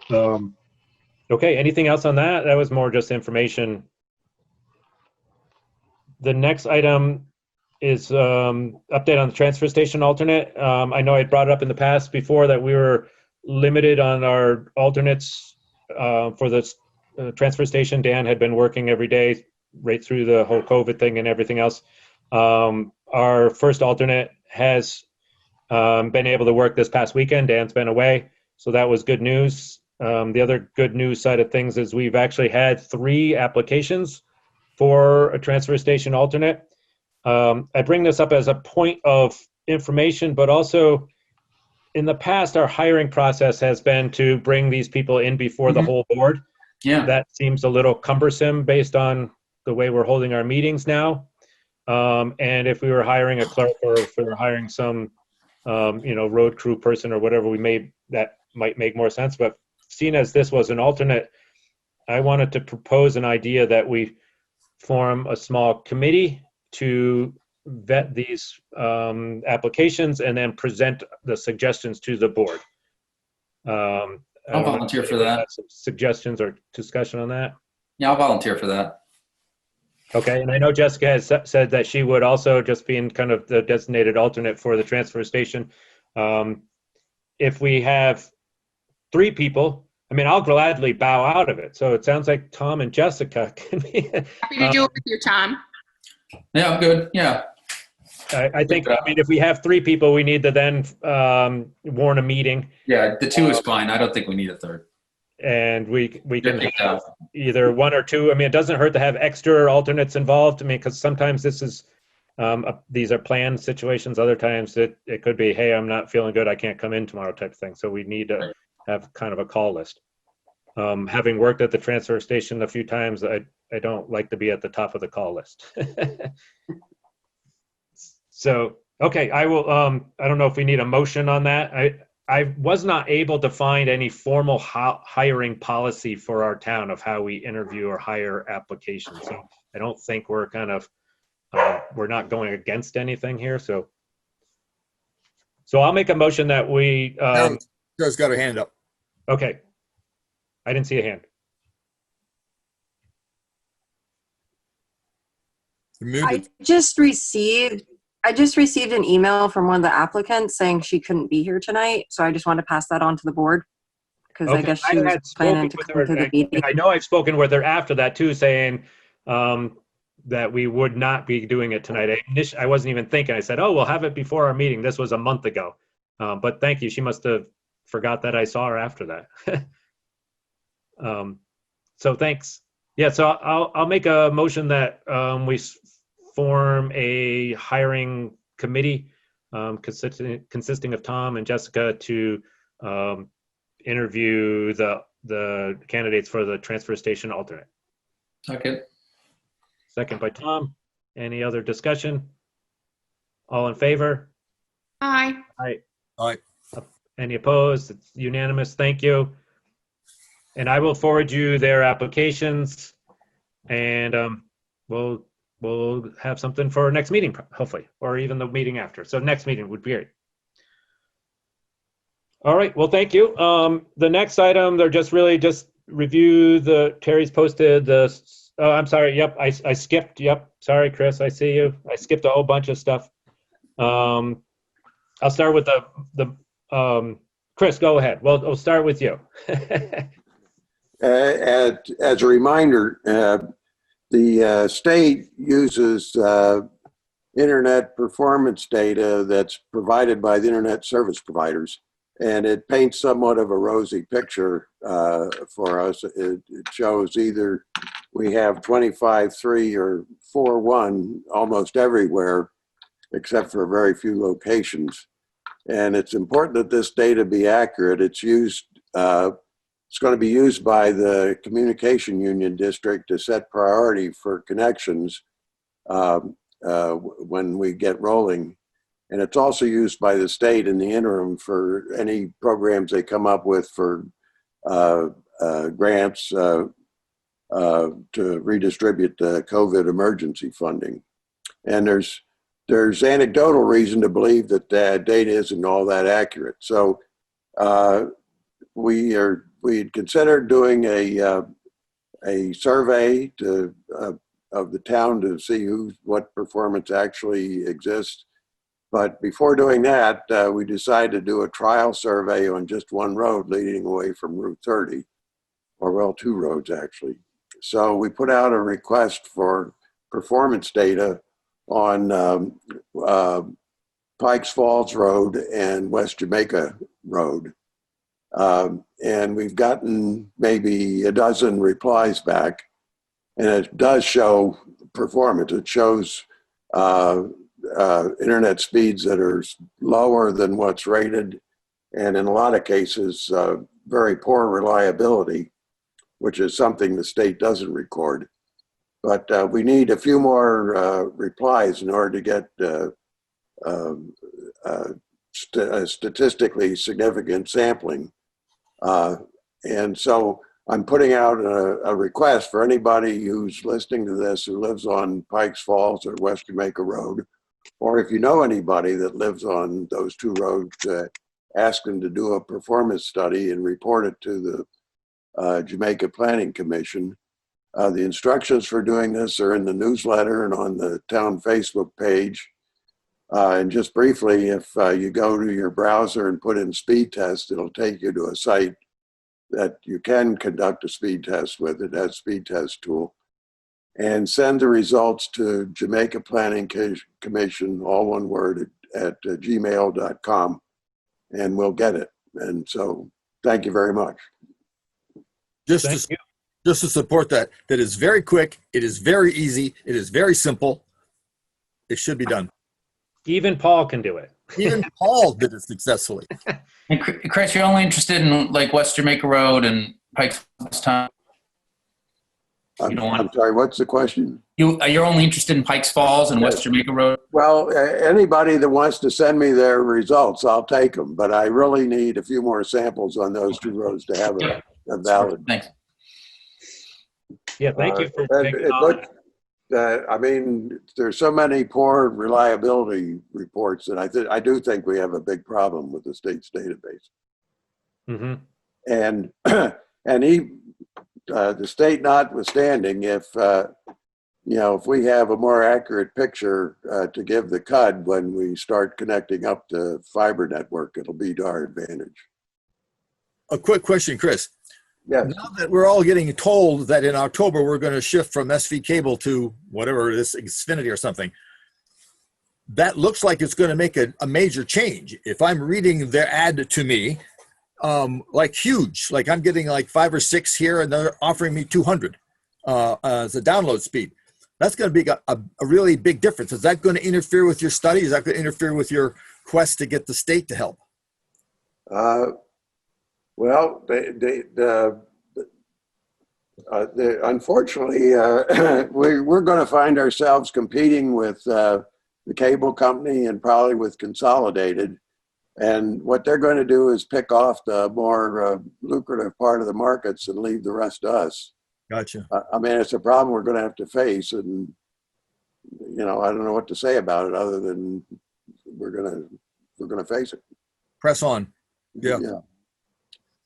Okay, anything else on that? That was more just information. The next item is update on the transfer station alternate. I know I brought it up in the past before that we were limited on our alternates for the transfer station. Dan had been working every day right through the whole COVID thing and everything else. Our first alternate has been able to work this past weekend. Dan's been away, so that was good news. The other good news side of things is we've actually had 3 applications for a transfer station alternate. I bring this up as a point of information, but also in the past, our hiring process has been to bring these people in before the whole board. Yeah. That seems a little cumbersome based on the way we're holding our meetings now. And if we were hiring a clerk, or if we were hiring some road crew person or whatever, that might make more sense. But seeing as this was an alternate, I wanted to propose an idea that we form a small committee to vet these applications and then present the suggestions to the board. I'll volunteer for that. Some suggestions or discussion on that? Yeah, I'll volunteer for that. Okay, and I know Jessica has said that she would also, just being kind of the designated alternate for the transfer station. If we have 3 people, I mean, I'll gladly bow out of it. So it sounds like Tom and Jessica can be. Happy to do it with you, Tom. Yeah, I'm good. Yeah. I think, I mean, if we have 3 people, we need to then warn a meeting. Yeah, the 2 is fine. I don't think we need a 3rd. And we can have either 1 or 2. I mean, it doesn't hurt to have extra alternates involved. I mean, because sometimes this is, these are planned situations. Other times it could be, hey, I'm not feeling good, I can't come in tomorrow type of thing. So we need to have kind of a call list. Having worked at the transfer station a few times, I don't like to be at the top of the call list. So, okay, I will, I don't know if we need a motion on that. I was not able to find any formal hiring policy for our town of how we interview or hire applications. So I don't think we're kind of, we're not going against anything here. So I'll make a motion that we. Joe's got her hand up. Okay. I didn't see a hand. I just received an email from one of the applicants saying she couldn't be here tonight, so I just wanted to pass that on to the board because I guess she was planning to come to the meeting. I know I've spoken with her after that too, saying that we would not be doing it tonight. I wasn't even thinking. I said, "Oh, we'll have it before our meeting." This was a month ago, but thank you. She must have forgot that I saw her after that. So thanks. Yeah, so I'll make a motion that we form a hiring committee consisting of Tom and Jessica to interview the candidates for the transfer station alternate. Okay. Second by Tom. Any other discussion? All in favor? Aye. Aye. Aye. Any opposed? It's unanimous. Thank you. And I will forward you their applications, and we'll have something for our next meeting, hopefully, or even the meeting after. So next meeting would be great. All right. Well, thank you. The next item, they're just review Terry's posted the Oh, I'm sorry. Yep, I skipped. Yep, sorry, Chris. I see you. I skipped a whole bunch of stuff. I'll start with Chris, go ahead. Well, we'll start with you. As a reminder, the state uses internet performance data that's provided by the internet service providers, and it paints somewhat of a rosy picture for us. It shows either we have 25.3 or 4.1 almost everywhere, except for very few locations. And it's important that this data be accurate. It's used. It's going to be used by the Communication Union District to set priority for connections when we get rolling. And it's also used by the state in the interim for any programs they come up with for grants to redistribute the COVID emergency funding. And there's anecdotal reason to believe that that data isn't all that accurate. So we'd considered doing a survey of the town to see what performance actually exists. But before doing that, we decided to do a trial survey on just one road leading away from Route 30, or well, two roads actually. So we put out a request for performance data on Pikes Falls Road and West Jamaica Road. And we've gotten maybe a dozen replies back, and it does show performance. It shows internet speeds that are lower than what's rated, and in a lot of cases, very poor reliability, which is something the state doesn't record. But we need a few more replies in order to get statistically significant sampling. And so I'm putting out a request for anybody who's listening to this who lives on Pikes Falls or West Jamaica Road, or if you know anybody that lives on those two roads, ask them to do a performance study and report it to the Jamaica Planning Commission. The instructions for doing this are in the newsletter and on the town Facebook page. And just briefly, if you go to your browser and put in speed test, it'll take you to a site that you can conduct a speed test with. It has a speed test tool. And send the results to Jamaica Planning Commission, all one word, at gmail.com, and we'll get it. And so thank you very much. Just to support that is very quick, it is very easy, it is very simple. It should be done. Even Paul can do it. Even Paul did it successfully. And Chris, you're only interested in like West Jamaica Road and Pikes Falls. I'm sorry, what's the question? You're only interested in Pikes Falls and West Jamaica Road? Well, anybody that wants to send me their results, I'll take them. But I really need a few more samples on those two roads to have a valid. Thanks. Yeah, thank you for taking on. I mean, there's so many poor reliability reports that I do think we have a big problem with the state's database. Mm-hmm. And the state notwithstanding, if if we have a more accurate picture to give the CUD when we start connecting up the fiber network, it'll be to our advantage. A quick question, Chris. Yes. Now that we're all getting told that in October we're going to shift from SV cable to whatever it is, Xfinity or something, that looks like it's going to make a major change. If I'm reading their ad to me, like huge, like I'm getting like 5 or 6 here and they're offering me 200 as a download speed. That's going to be a really big difference. Is that going to interfere with your study? Is that going to interfere with your quest to get the state to help? Well, unfortunately, we're going to find ourselves competing with the cable company and probably with Consolidated. And what they're going to do is pick off the more lucrative part of the markets and leave the rest to us. Gotcha. I mean, it's a problem we're going to have to face, and I don't know what to say about it other than we're going to face it. Press on. Yeah.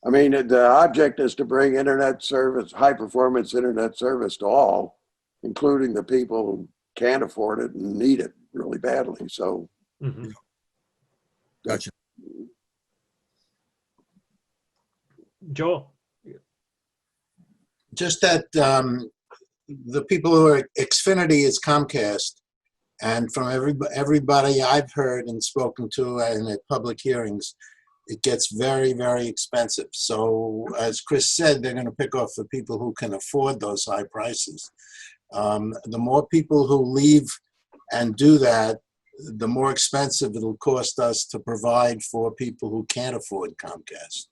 I mean, the object is to bring internet service, high performance internet service to all, including the people who can't afford it and need it really badly. So, Gotcha. Joel? Just that the people who are Xfinity is Comcast, and from everybody I've heard and spoken to and at public hearings, it gets very, very expensive. So as Chris said, they're going to pick off the people who can afford those high prices. The more people who leave and do that, the more expensive it'll cost us to provide for people who can't afford Comcast.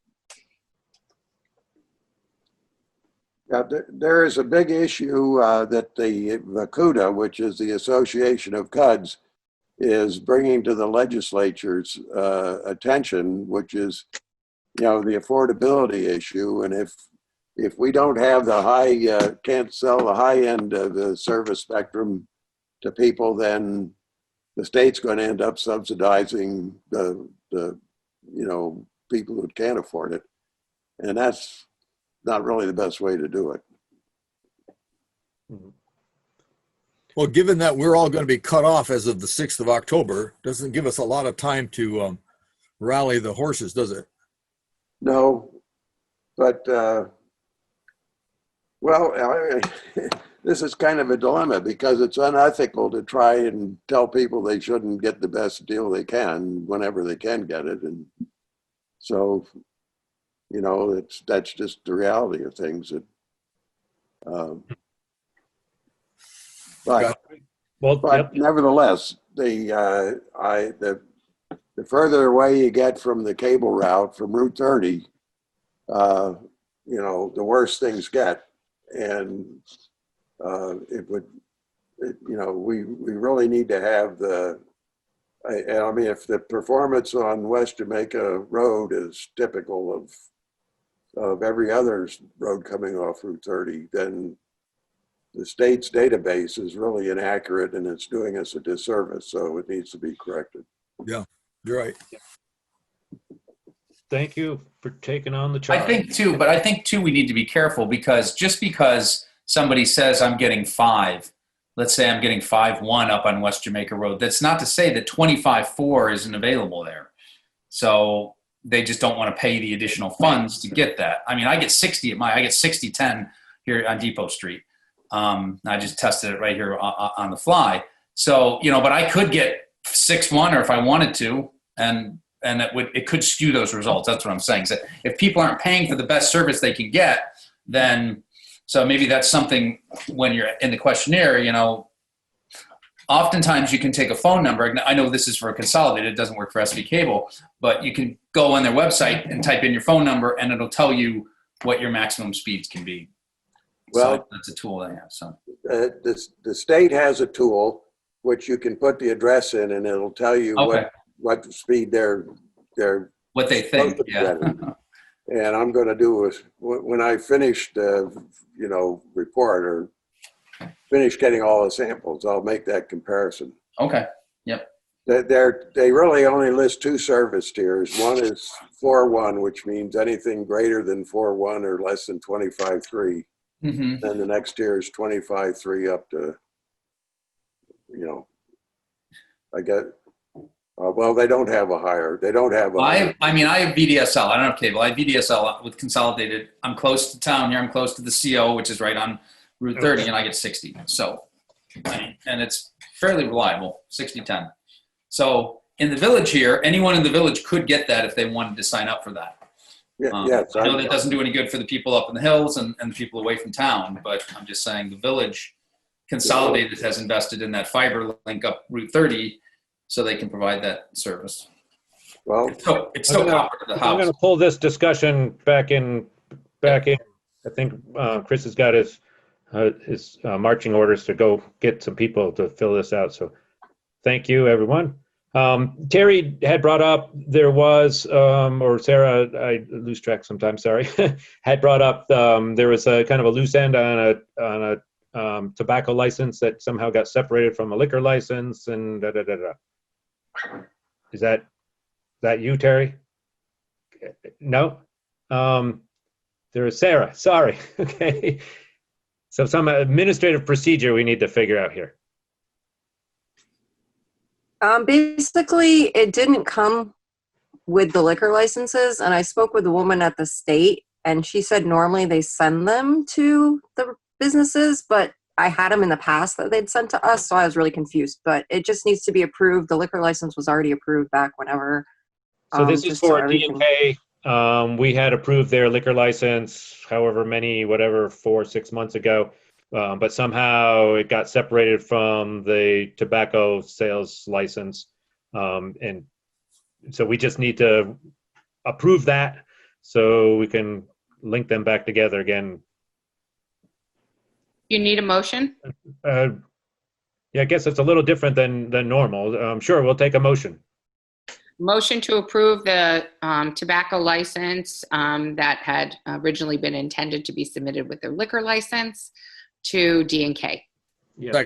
Yeah, there is a big issue that the VACUDA, which is the Association of CUDs, is bringing to the legislature's attention, which is, the affordability issue. And if we don't have the can't sell the high end of the service spectrum to people, then the state's going to end up subsidizing the people who can't afford it. And that's not really the best way to do it. Well, given that we're all going to be cut off as of the 6th of October, doesn't give us a lot of time to rally the horses, does it? No, but, this is kind of a dilemma because it's unethical to try and tell people they shouldn't get the best deal they can whenever they can get it. And so, that's just the reality of things. But nevertheless, the further away you get from the cable route, from Route 30, the worse things get. And we really need to have if the performance on West Jamaica Road is typical of every other road coming off Route 30, then the state's database is really inaccurate and it's doing us a disservice. So it needs to be corrected. Yeah, you're right. Thank you for taking on the charge. I think too, we need to be careful because just because somebody says I'm getting 5, let's say I'm getting 5.1 up on West Jamaica Road, that's not to say that 25.4 isn't available there. So they just don't want to pay the additional funds to get that. I mean, I get 60.10 here on Depot Street. I just tested it right here on the fly. So, but I could get 6.1 or if I wanted to, and it could skew those results. That's what I'm saying. So if people aren't paying for the best service they can get, then, so maybe that's something when you're in the questionnaire, oftentimes you can take a phone number. I know this is for a consolidated, it doesn't work for SV Cable, but you can go on their website and type in your phone number and it'll tell you what your maximum speeds can be. Well, so that's a tool they have. So the state has a tool which you can put the address in and it'll tell you what speed they're what they think. Yeah. And I'm going to do when I finish the report or finish getting all the samples, I'll make that comparison. Okay. Yep. They really only list 2 service tiers. One is 4.1, which means anything greater than 4.1 or less than 25.3. Mm-hmm. Then the next tier is 25.3 up to, I get. Well, they don't have a higher. They don't have a. I have VDSL. I don't have cable. I have VDSL with Consolidated. I'm close to town here. I'm close to the CO, which is right on Route 30, and I get 60. So, and it's fairly reliable, 60/10. So in the village here, anyone in the village could get that if they wanted to sign up for that. Yes, I know that doesn't do any good for the people up in the hills and the people away from town, but I'm just saying the village Consolidated has invested in that fiber link up Route 30 so they can provide that service. Well, it's still copper to the house. I'm going to pull this discussion back in. I think Chris has got his marching orders to go get some people to fill this out. So thank you, everyone. Terry had brought up there was, or Sarah, I lose track sometimes, sorry, had brought up there was a kind of a loose end on a tobacco license that somehow got separated from a liquor license and da-da-da-da. Is that you, Terry? No? There is Sarah, sorry. Okay. So some administrative procedure we need to figure out here. Basically, it didn't come with the liquor licenses, and I spoke with a woman at the state, and she said normally they send them to the businesses, but I had them in the past that they'd sent to us, so I was really confused. But it just needs to be approved. The liquor license was already approved back whenever. So this is just so for everything- D&K. We had approved their liquor license, however many, whatever, 4 or 6 months ago. But somehow it got separated from the tobacco sales license. And so we just need to approve that so we can link them back together again. You need a motion? Yeah, I guess it's a little different than normal. Sure, we'll take a motion. Motion to approve the tobacco license that had originally been intended to be submitted with their liquor license to D&K. Yeah.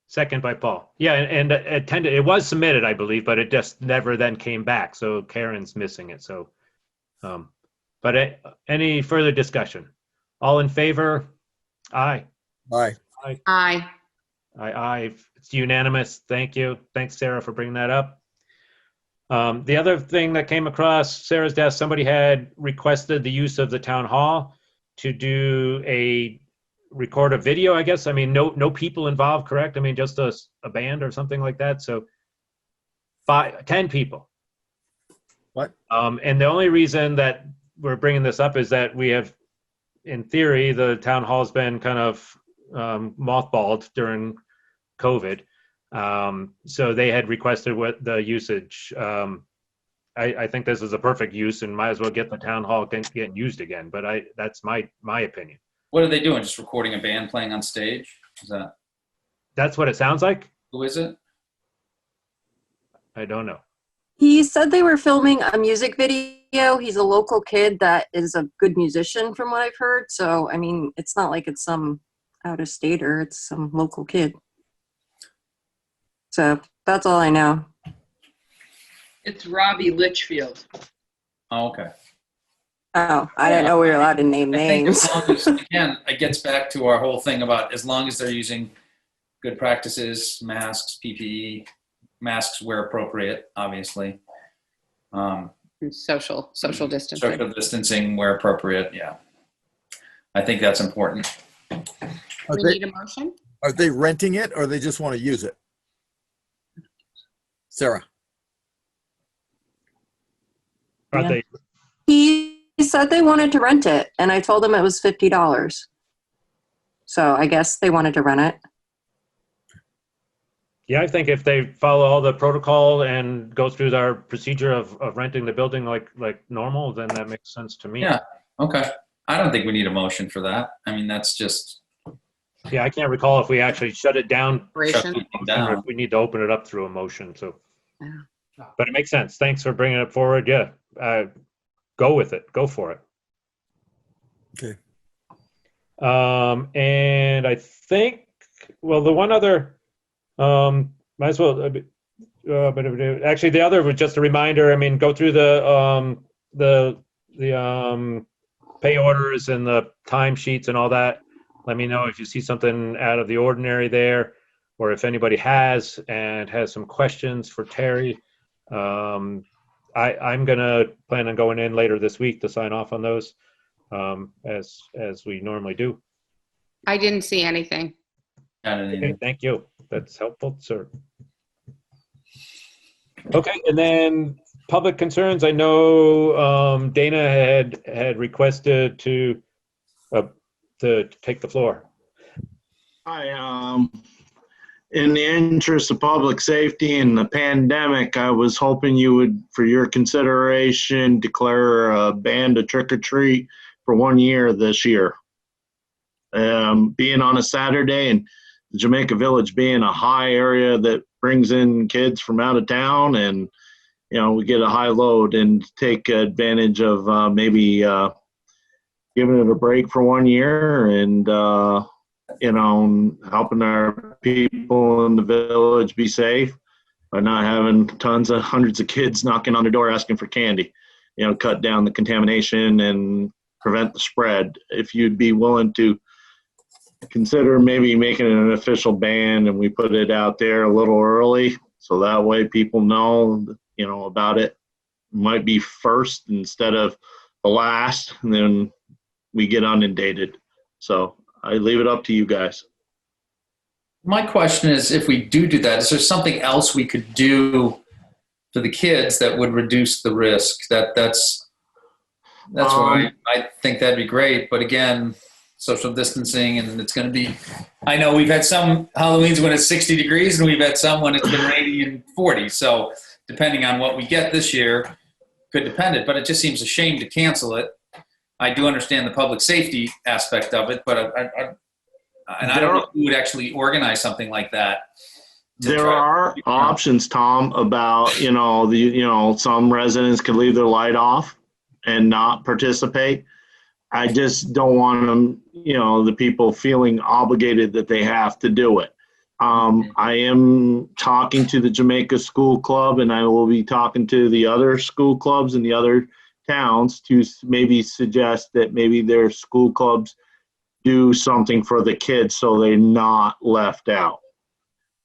Second by Paul. Yeah, and it was submitted, I believe, but it just never then came back. So Karen's missing it. So, but any further discussion? All in favor? Aye. Aye. Aye. Aye. Aye. It's unanimous. Thank you. Thanks, Sarah, for bringing that up. The other thing that came across Sarah's desk, somebody had requested the use of the town hall to record a video, I guess. I mean, no people involved, correct? I mean, just a band or something like that. So 10 people. What? And the only reason that we're bringing this up is that we have, in theory, the town hall's been kind of mothballed during COVID. So they had requested what the usage. I think this is a perfect use and might as well get the town hall getting used again. But that's my opinion. What are they doing? Just recording a band playing on stage? That's what it sounds like? Who is it? I don't know. He said they were filming a music video. He's a local kid that is a good musician from what I've heard. So, I mean, it's not like it's some out-of-stater. It's some local kid. So that's all I know. It's Robbie Litchfield. Oh, okay. Oh, I didn't know we were allowed to name names. As long as, again, it gets back to our whole thing about as long as they're using good practices, masks, PPE, masks where appropriate, obviously. Social distancing. Social distancing where appropriate, yeah. I think that's important. We need a motion? Are they renting it or they just want to use it? Sarah. Are they? He said they wanted to rent it, and I told him it was $50. So I guess they wanted to rent it. Yeah, I think if they follow all the protocol and go through our procedure of renting the building like normal, then that makes sense to me. Yeah, okay. I don't think we need a motion for that. I mean, that's just... Yeah, I can't recall if we actually shut it down. Or down. if we need to open it up through a motion. So, Yeah. But it makes sense. Thanks for bringing it forward. Yeah, go with it. Go for it. Okay. And I think, well, the one other, might as well, actually the other was just a reminder. I mean, go through the pay orders and the time sheets and all that. Let me know if you see something out of the ordinary there, or if anybody has some questions for Terry. I'm gonna plan on going in later this week to sign off on those, as we normally do. I didn't see anything. Okay, thank you. That's helpful, sir. Okay, and then public concerns. I know Dana had requested to take the floor. Hi, in the interest of public safety and the pandemic, I was hoping you would, for your consideration, declare a ban to trick or treat for 1 year this year. Being on a Saturday and Jamaica Village being a high area that brings in kids from out of town, and we get a high load, and take advantage of maybe giving it a break for 1 year, and helping our people in the village be safe by not having hundreds of kids knocking on the door asking for candy. cut down the contamination and prevent the spread. If you'd be willing to consider maybe making it an official ban and we put it out there a little early, so that way people know, about it. Might be first instead of the last, and then we get inundated. So I leave it up to you guys. My question is, if we do that, is there something else we could do for the kids that would reduce the risk? That's why I think that'd be great. But again, social distancing, and it's going to be, I know we've had some Halloweens when it's 60 degrees and we've had some when it's been rainy and 40. So depending on what we get this year, could depend it, but it just seems a shame to cancel it. I do understand the public safety aspect of it, but I don't know who would actually organize something like that. There are options, Tom, about, some residents could leave their light off and not participate. I just don't want them, the people feeling obligated that they have to do it. I am talking to the Jamaica School Club, and I will be talking to the other school clubs in the other towns to maybe suggest that maybe their school clubs do something for the kids so they're not left out.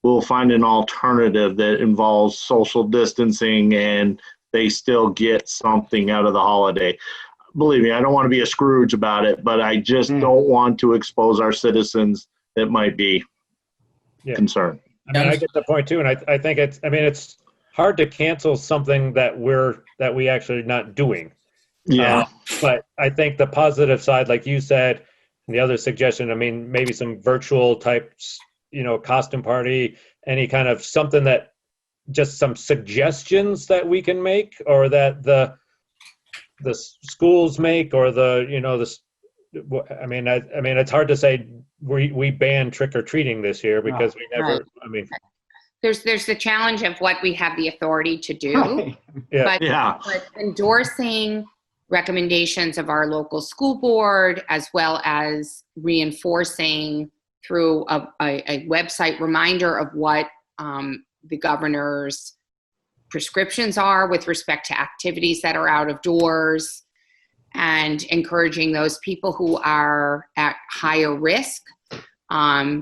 We'll find an alternative that involves social distancing and they still get something out of the holiday. Believe me, I don't want to be a Scrooge about it, but I just don't want to expose our citizens that might be concerned. I get the point too, and I think it's hard to cancel something that we actually not doing. Yeah. But I think the positive side, like you said, and the other suggestion, maybe some virtual types, costume party, any kind of something that just some suggestions that we can make, or that the schools make, or it's hard to say we ban trick or treating this year because we never. Right. There's the challenge of what we have the authority to do, but endorsing recommendations of our local school board, as well as reinforcing through a website reminder of what the governor's prescriptions are with respect to activities that are out of doors, and encouraging those people who are at higher risk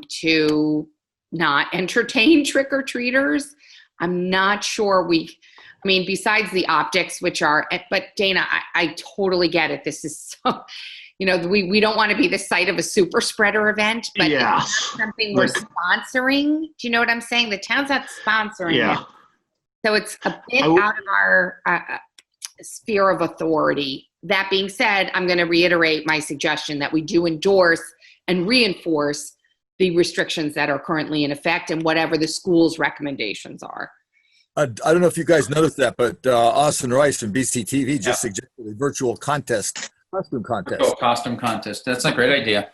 to not entertain trick-or-treaters. I'm not sure besides the optics, but Dana, I totally get it. This is so, we don't want to be the site of a super spreader event, but it's not something we're sponsoring. Do you know what I'm saying? The town's not sponsoring it. So it's a bit out of our sphere of authority. That being said, I'm going to reiterate my suggestion that we do endorse and reinforce the restrictions that are currently in effect and whatever the school's recommendations are. I don't know if you guys noticed that, but Austin Rice from BCTV just suggested a virtual contest, costume contest. Oh, costume contest. That's a great idea.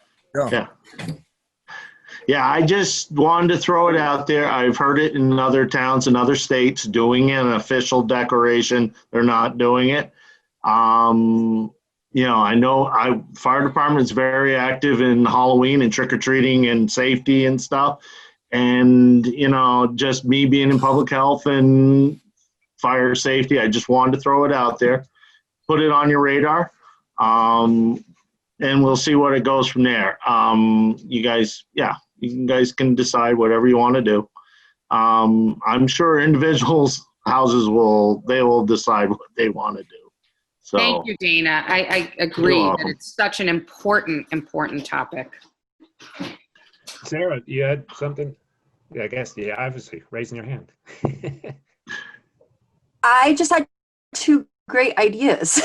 Yeah, I just wanted to throw it out there. I've heard it in other towns and other states doing an official declaration. They're not doing it. I know fire department's very active in Halloween and trick-or-treating and safety and stuff. And, just me being in public health and fire safety, I just wanted to throw it out there, put it on your radar, and we'll see what it goes from there. You guys can decide whatever you want to do. I'm sure individuals' houses will decide what they want to do. So, thank you, Dana. I agree that it's such an important topic. Sarah, you had something? I guess, obviously, raising your hand. I just had two great ideas.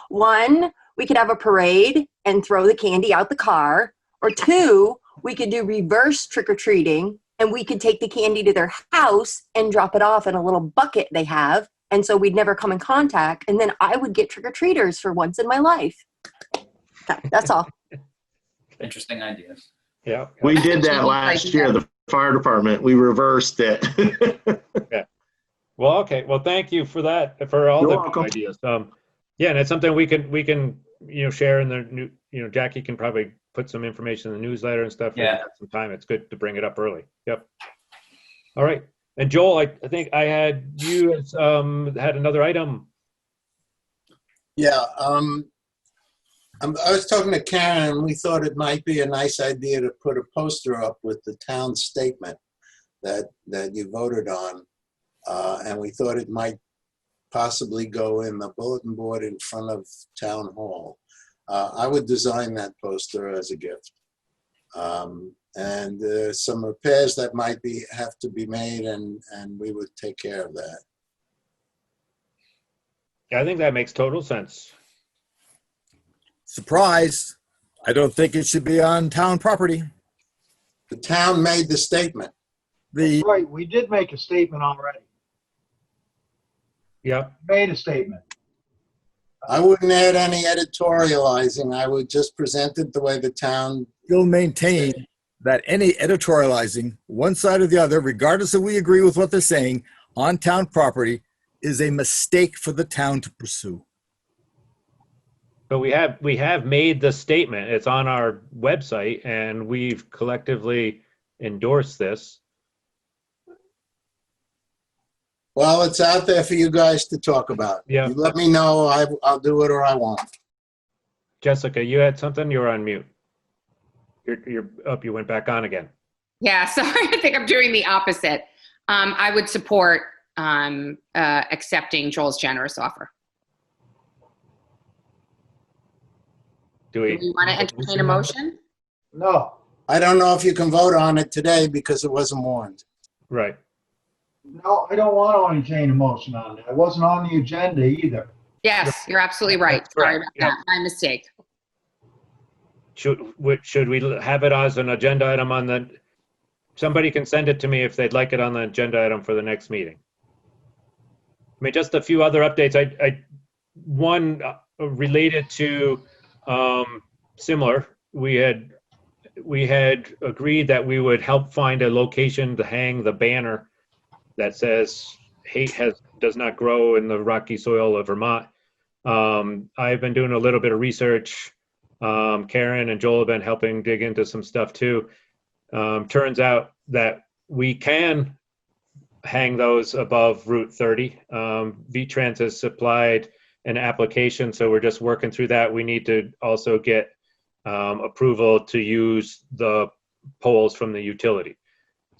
One, we could have a parade and throw the candy out the car. Or two, we could do reverse trick-or-treating, and we could take the candy to their house and drop it off in a little bucket they have. And so we'd never come in contact. And then I would get trick-or-treaters for once in my life. Okay, that's all. Interesting ideas. Yeah. We did that last year, the fire department. We reversed it. Yeah. Well, okay. Well, thank you for that, for all the ideas. And it's something we can share in the new, Jackie can probably put some information in the newsletter and stuff. Yeah. Some time. It's good to bring it up early. Yep. All right. And Joel, I think I had you had another item. Yeah, I was talking to Karen, and we thought it might be a nice idea to put a poster up with the town statement that you voted on. And we thought it might possibly go in the bulletin board in front of Town Hall. I would design that poster as a gift. And some repairs that might have to be made, and we would take care of that. I think that makes total sense. Surprise. I don't think it should be on town property. The town made the statement. Right, we did make a statement already. Yep. Made a statement. I wouldn't add any editorializing. I would just present it the way the town. You'll maintain that any editorializing, one side or the other, regardless if we agree with what they're saying, on town property is a mistake for the town to pursue. But we have made the statement. It's on our website, and we've collectively endorsed this. Well, it's out there for you guys to talk about. Yeah. You let me know. I'll do it or I won't. Jessica, you had something? You were on mute. You're up. You went back on again. Yeah, sorry. I think I'm doing the opposite. I would support accepting Joel's generous offer. Do you want to entertain a motion? No. I don't know if you can vote on it today because it wasn't warned. Right. No, I don't want to entertain a motion on that. It wasn't on the agenda either. Yes, you're absolutely right. Sorry about that. My mistake. Should we have it as an agenda item on the? Somebody can send it to me if they'd like it on the agenda item for the next meeting. I mean, just a few other updates. One related to similar. We had agreed that we would help find a location to hang the banner that says "Hate does not grow in the rocky soil of Vermont." I've been doing a little bit of research. Karen and Joel have been helping dig into some stuff too. Turns out that we can hang those above Route 30. VTrans has supplied an application, so we're just working through that. We need to also get approval to use the poles from the utility.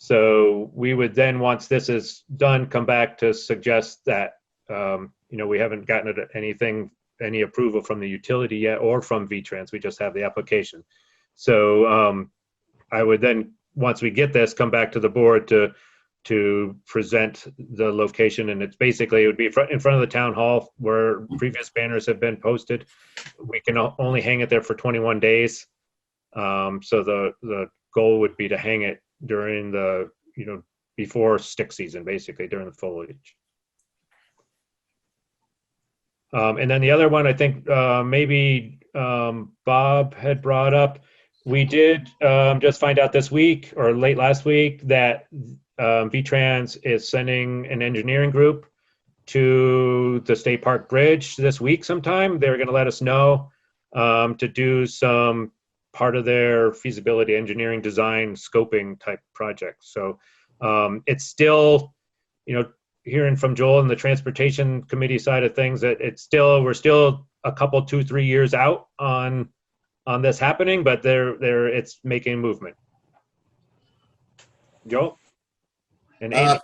So we would then, once this is done, come back to suggest that, we haven't gotten any approval from the utility yet or from VTrans. We just have the application. So I would then, once we get this, come back to the board to present the location. And it's basically, it would be in front of the town hall where previous banners have been posted. We can only hang it there for 21 days. So the goal would be to hang it during the, before stick season, basically during the foliage. And then the other one, I think maybe Bob had brought up, we did just find out this week or late last week that VTrans is sending an engineering group to the State Park Bridge this week sometime. They're going to let us know to do some part of their feasibility engineering design scoping type project. So it's still, hearing from Joel and the transportation committee side of things, that we're still a couple, 2-3 years out on this happening, but it's making movement. Joel? And Amy.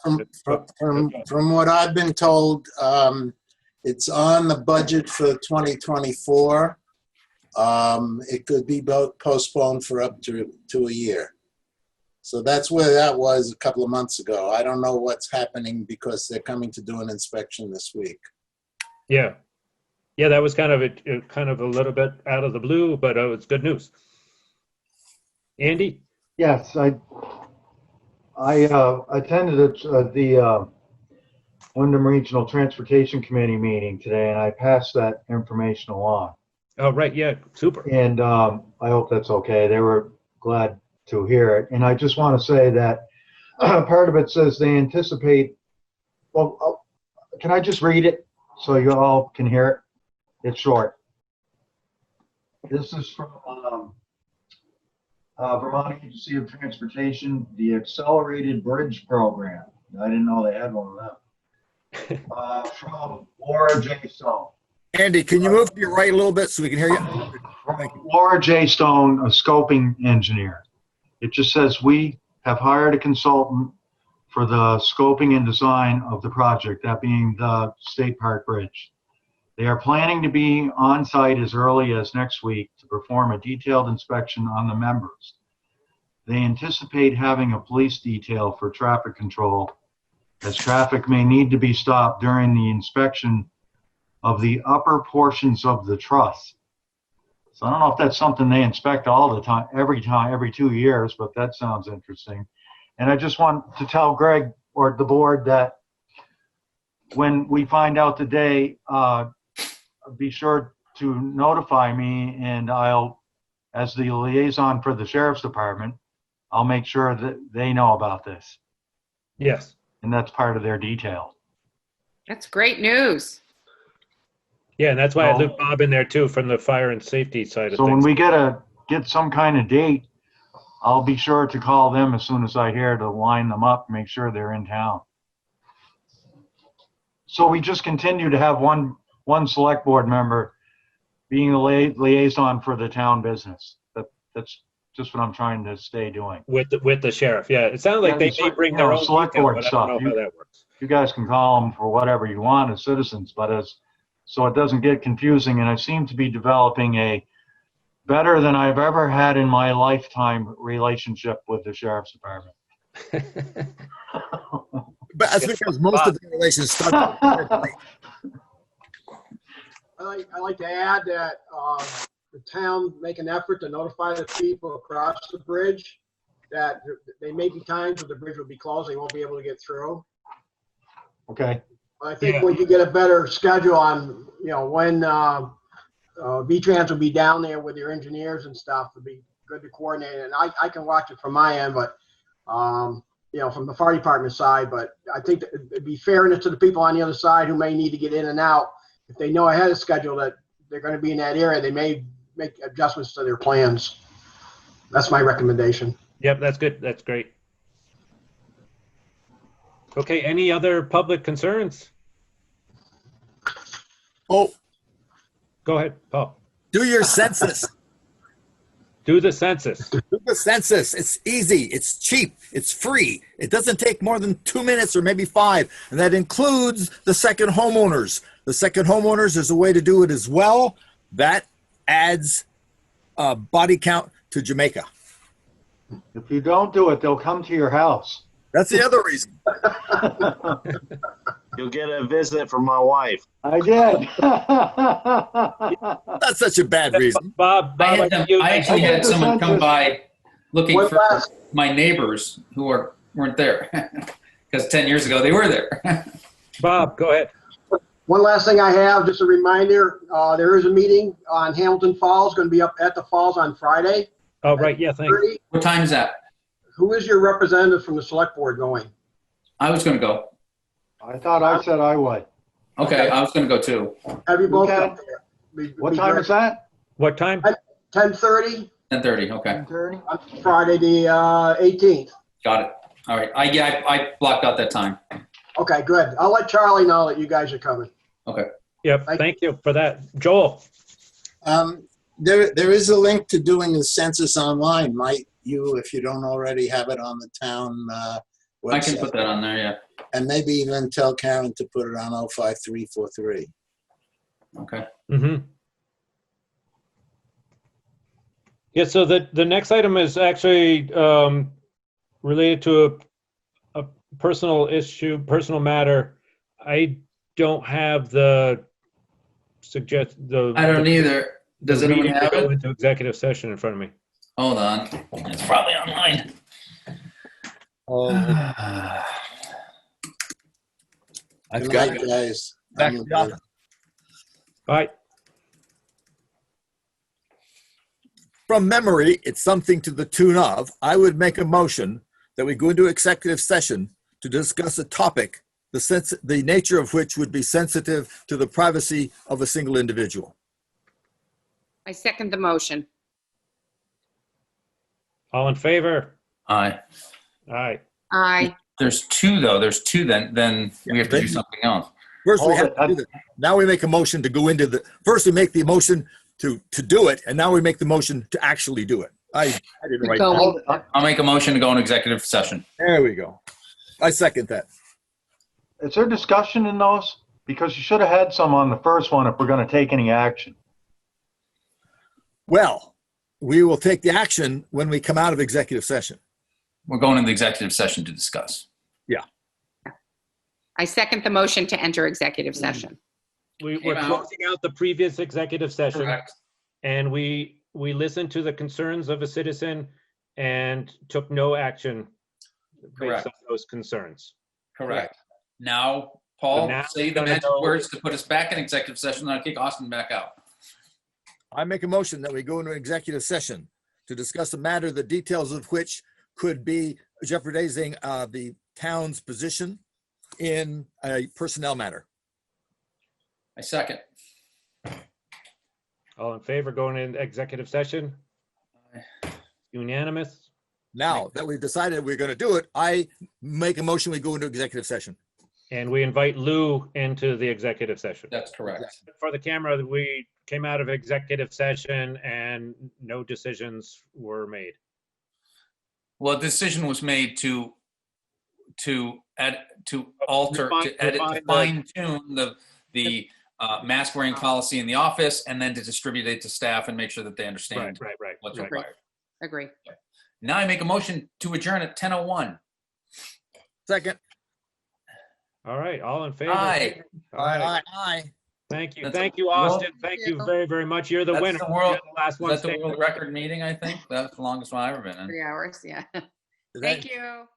From what I've been told, it's on the budget for 2024. It could be postponed for up to a year. So that's where that was a couple of months ago. I don't know what's happening because they're coming to do an inspection this week. Yeah. Yeah, that was kind of a little bit out of the blue, but it's good news. Andy? Yes, I attended the Windham Regional Transportation Committee meeting today, and I passed that information along. Oh, right. Yeah, super. And I hope that's okay. They were glad to hear it. And I just want to say that part of it says they anticipate, can I just read it so you all can hear it? It's short. This is from Vermont Agency of Transportation, the Accelerated Bridge Program. I didn't know they had one of them. From Laura J. Stone. Andy, can you move to your right a little bit so we can hear you? Thank you. Laura J. Stone, a scoping engineer. It just says we have hired a consultant for the scoping and design of the project, that being the State Park Bridge. They are planning to be on site as early as next week to perform a detailed inspection on the members. They anticipate having a police detail for traffic control, as traffic may need to be stopped during the inspection of the upper portions of the truss. So I don't know if that's something they inspect all the time, every 2 years, but that sounds interesting. And I just want to tell Greg or the board that when we find out today, be sure to notify me, and I'll, as the liaison for the sheriff's department, I'll make sure that they know about this. Yes. And that's part of their detail. That's great news. Yeah, and that's why I So- looped Bob in there too from the fire and safety side of So when things. we get some kind of date, I'll be sure to call them as soon as I hear to line them up, make sure they're in town. So we just continue to have one select board member being the liaison for the town business. That's just what I'm trying to stay doing. With the sheriff, yeah. It sounded like Yeah, they it's may like, bring you their know, own select detail, board but I stuff. don't know how that works. You guys can call them for whatever you want as citizens, but so it doesn't get confusing, and I seem to be developing a better than I've ever had in my lifetime relationship with the sheriff's department. But that's because most of the relations start. I like to add that the town make an effort to notify the people across the bridge that there may be times when the bridge will be closed, they won't be able to get through. Okay. I think we could get a better schedule on, when V-Trans will be down there with your engineers and stuff. It'd be good to coordinate. And I can watch it from my end, but, from the fire department side. But I think that it'd be fairness to the people on the other side who may need to get in and out. If they know ahead of schedule that they're going to be in that area, they may make adjustments to their plans. That's my recommendation. Yep, that's good. That's great. Okay, any other public concerns? Oh, go ahead, Paul. Do your census. Do the census. Do the census. It's easy. It's cheap. It's free. It doesn't take more than 2 minutes or maybe 5. And that includes the second homeowners. The second homeowners is a way to do it as well. That adds body count to Jamaica. If you don't do it, they'll come to your house. That's the other reason. You'll get a visit from my wife. I did. That's such a bad reason. Bob, I actually had someone come by looking One for last- my neighbors who weren't there because 10 years ago they were there. Bob, go ahead. One last thing I have, just a reminder, there is a meeting on Hamilton Falls, going to be up at the falls on Friday. Oh, right. Yeah, thanks. 30. What time is that? Who is your representative from the select board going? I was going to go. I thought I said I would. Okay, I was going to go too. Have you both Okay. up there? What time is that? What time? 10:30 10:30. Okay, 10:30? on Friday, the 18th. got it. All right. I blocked out that time. Okay, good. I'll let Charlie know that you guys are coming. Okay. Yep, thank you for that. Joel? There is a link to doing the census online. Might you, if you don't already have it on the town website? I can put that on there. Yeah. And maybe even tell Karen to put it on 05343. Okay. Mm-hmm. Yeah, so the next item is actually related to a personal issue, personal matter. I don't have the I don't either. Does the anyone reading to have go it? into executive session in front of me. Hold on. It's probably online. I've Good got night, you. guys. Back I'm to the good. office. Bye. From memory, it's something to the tune of, I would make a motion that we go into executive session to discuss a topic, the nature of which would be sensitive to the privacy of a single individual. I second the motion. All in favor? Aye. Aye. Aye. There's two though. There's two. Then we have to do something else. First, we Hold have to do it. the, now we make a motion to go into the, first we make the motion to do it, and now we make the motion to actually do it. I didn't write that. Hold it. I'll make a motion to go into executive session. There we go. I second that. Is there discussion in those? Because you should have had some on the first one if we're going to take any action. Well, we will take the action when we come out of executive session. We're going into the executive session to discuss. I second the motion to enter executive session. We're Came out. closing out the previous executive session. Correct. And we listened to the concerns of a citizen and took no action based Correct. on those concerns. Correct. Now, Paul, So now say we're the gonna magic go- words to put us back in executive session, and I'll kick Austin back out. I make a motion that we go into executive session to discuss a matter, the details of which could be jeopardizing the town's position in a personnel matter. I second. All in favor going into executive session? Unanimous? Now that we've decided we're going to do it, I make a motion, we go into executive session. And we invite Lou into the executive session. That's correct. For the camera, we came out of executive session and no decisions were made. Well, a decision was made to alter, to edit, to fine tune the mask wearing policy in the office, and then to distribute it to staff and make sure that they understand Right. what's right. required. Agree. Now I make a motion to adjourn at 10:01. Second. All right, all in favor? Aye. All right. Aye. Thank you. That's Thank a- you, Austin. Thank you very, very much. You're the That's winner. the world- You're the last one That's the standing. world record meeting, I think. That's the longest one I've ever been in. 3 hours, yeah. Is that- Thank you.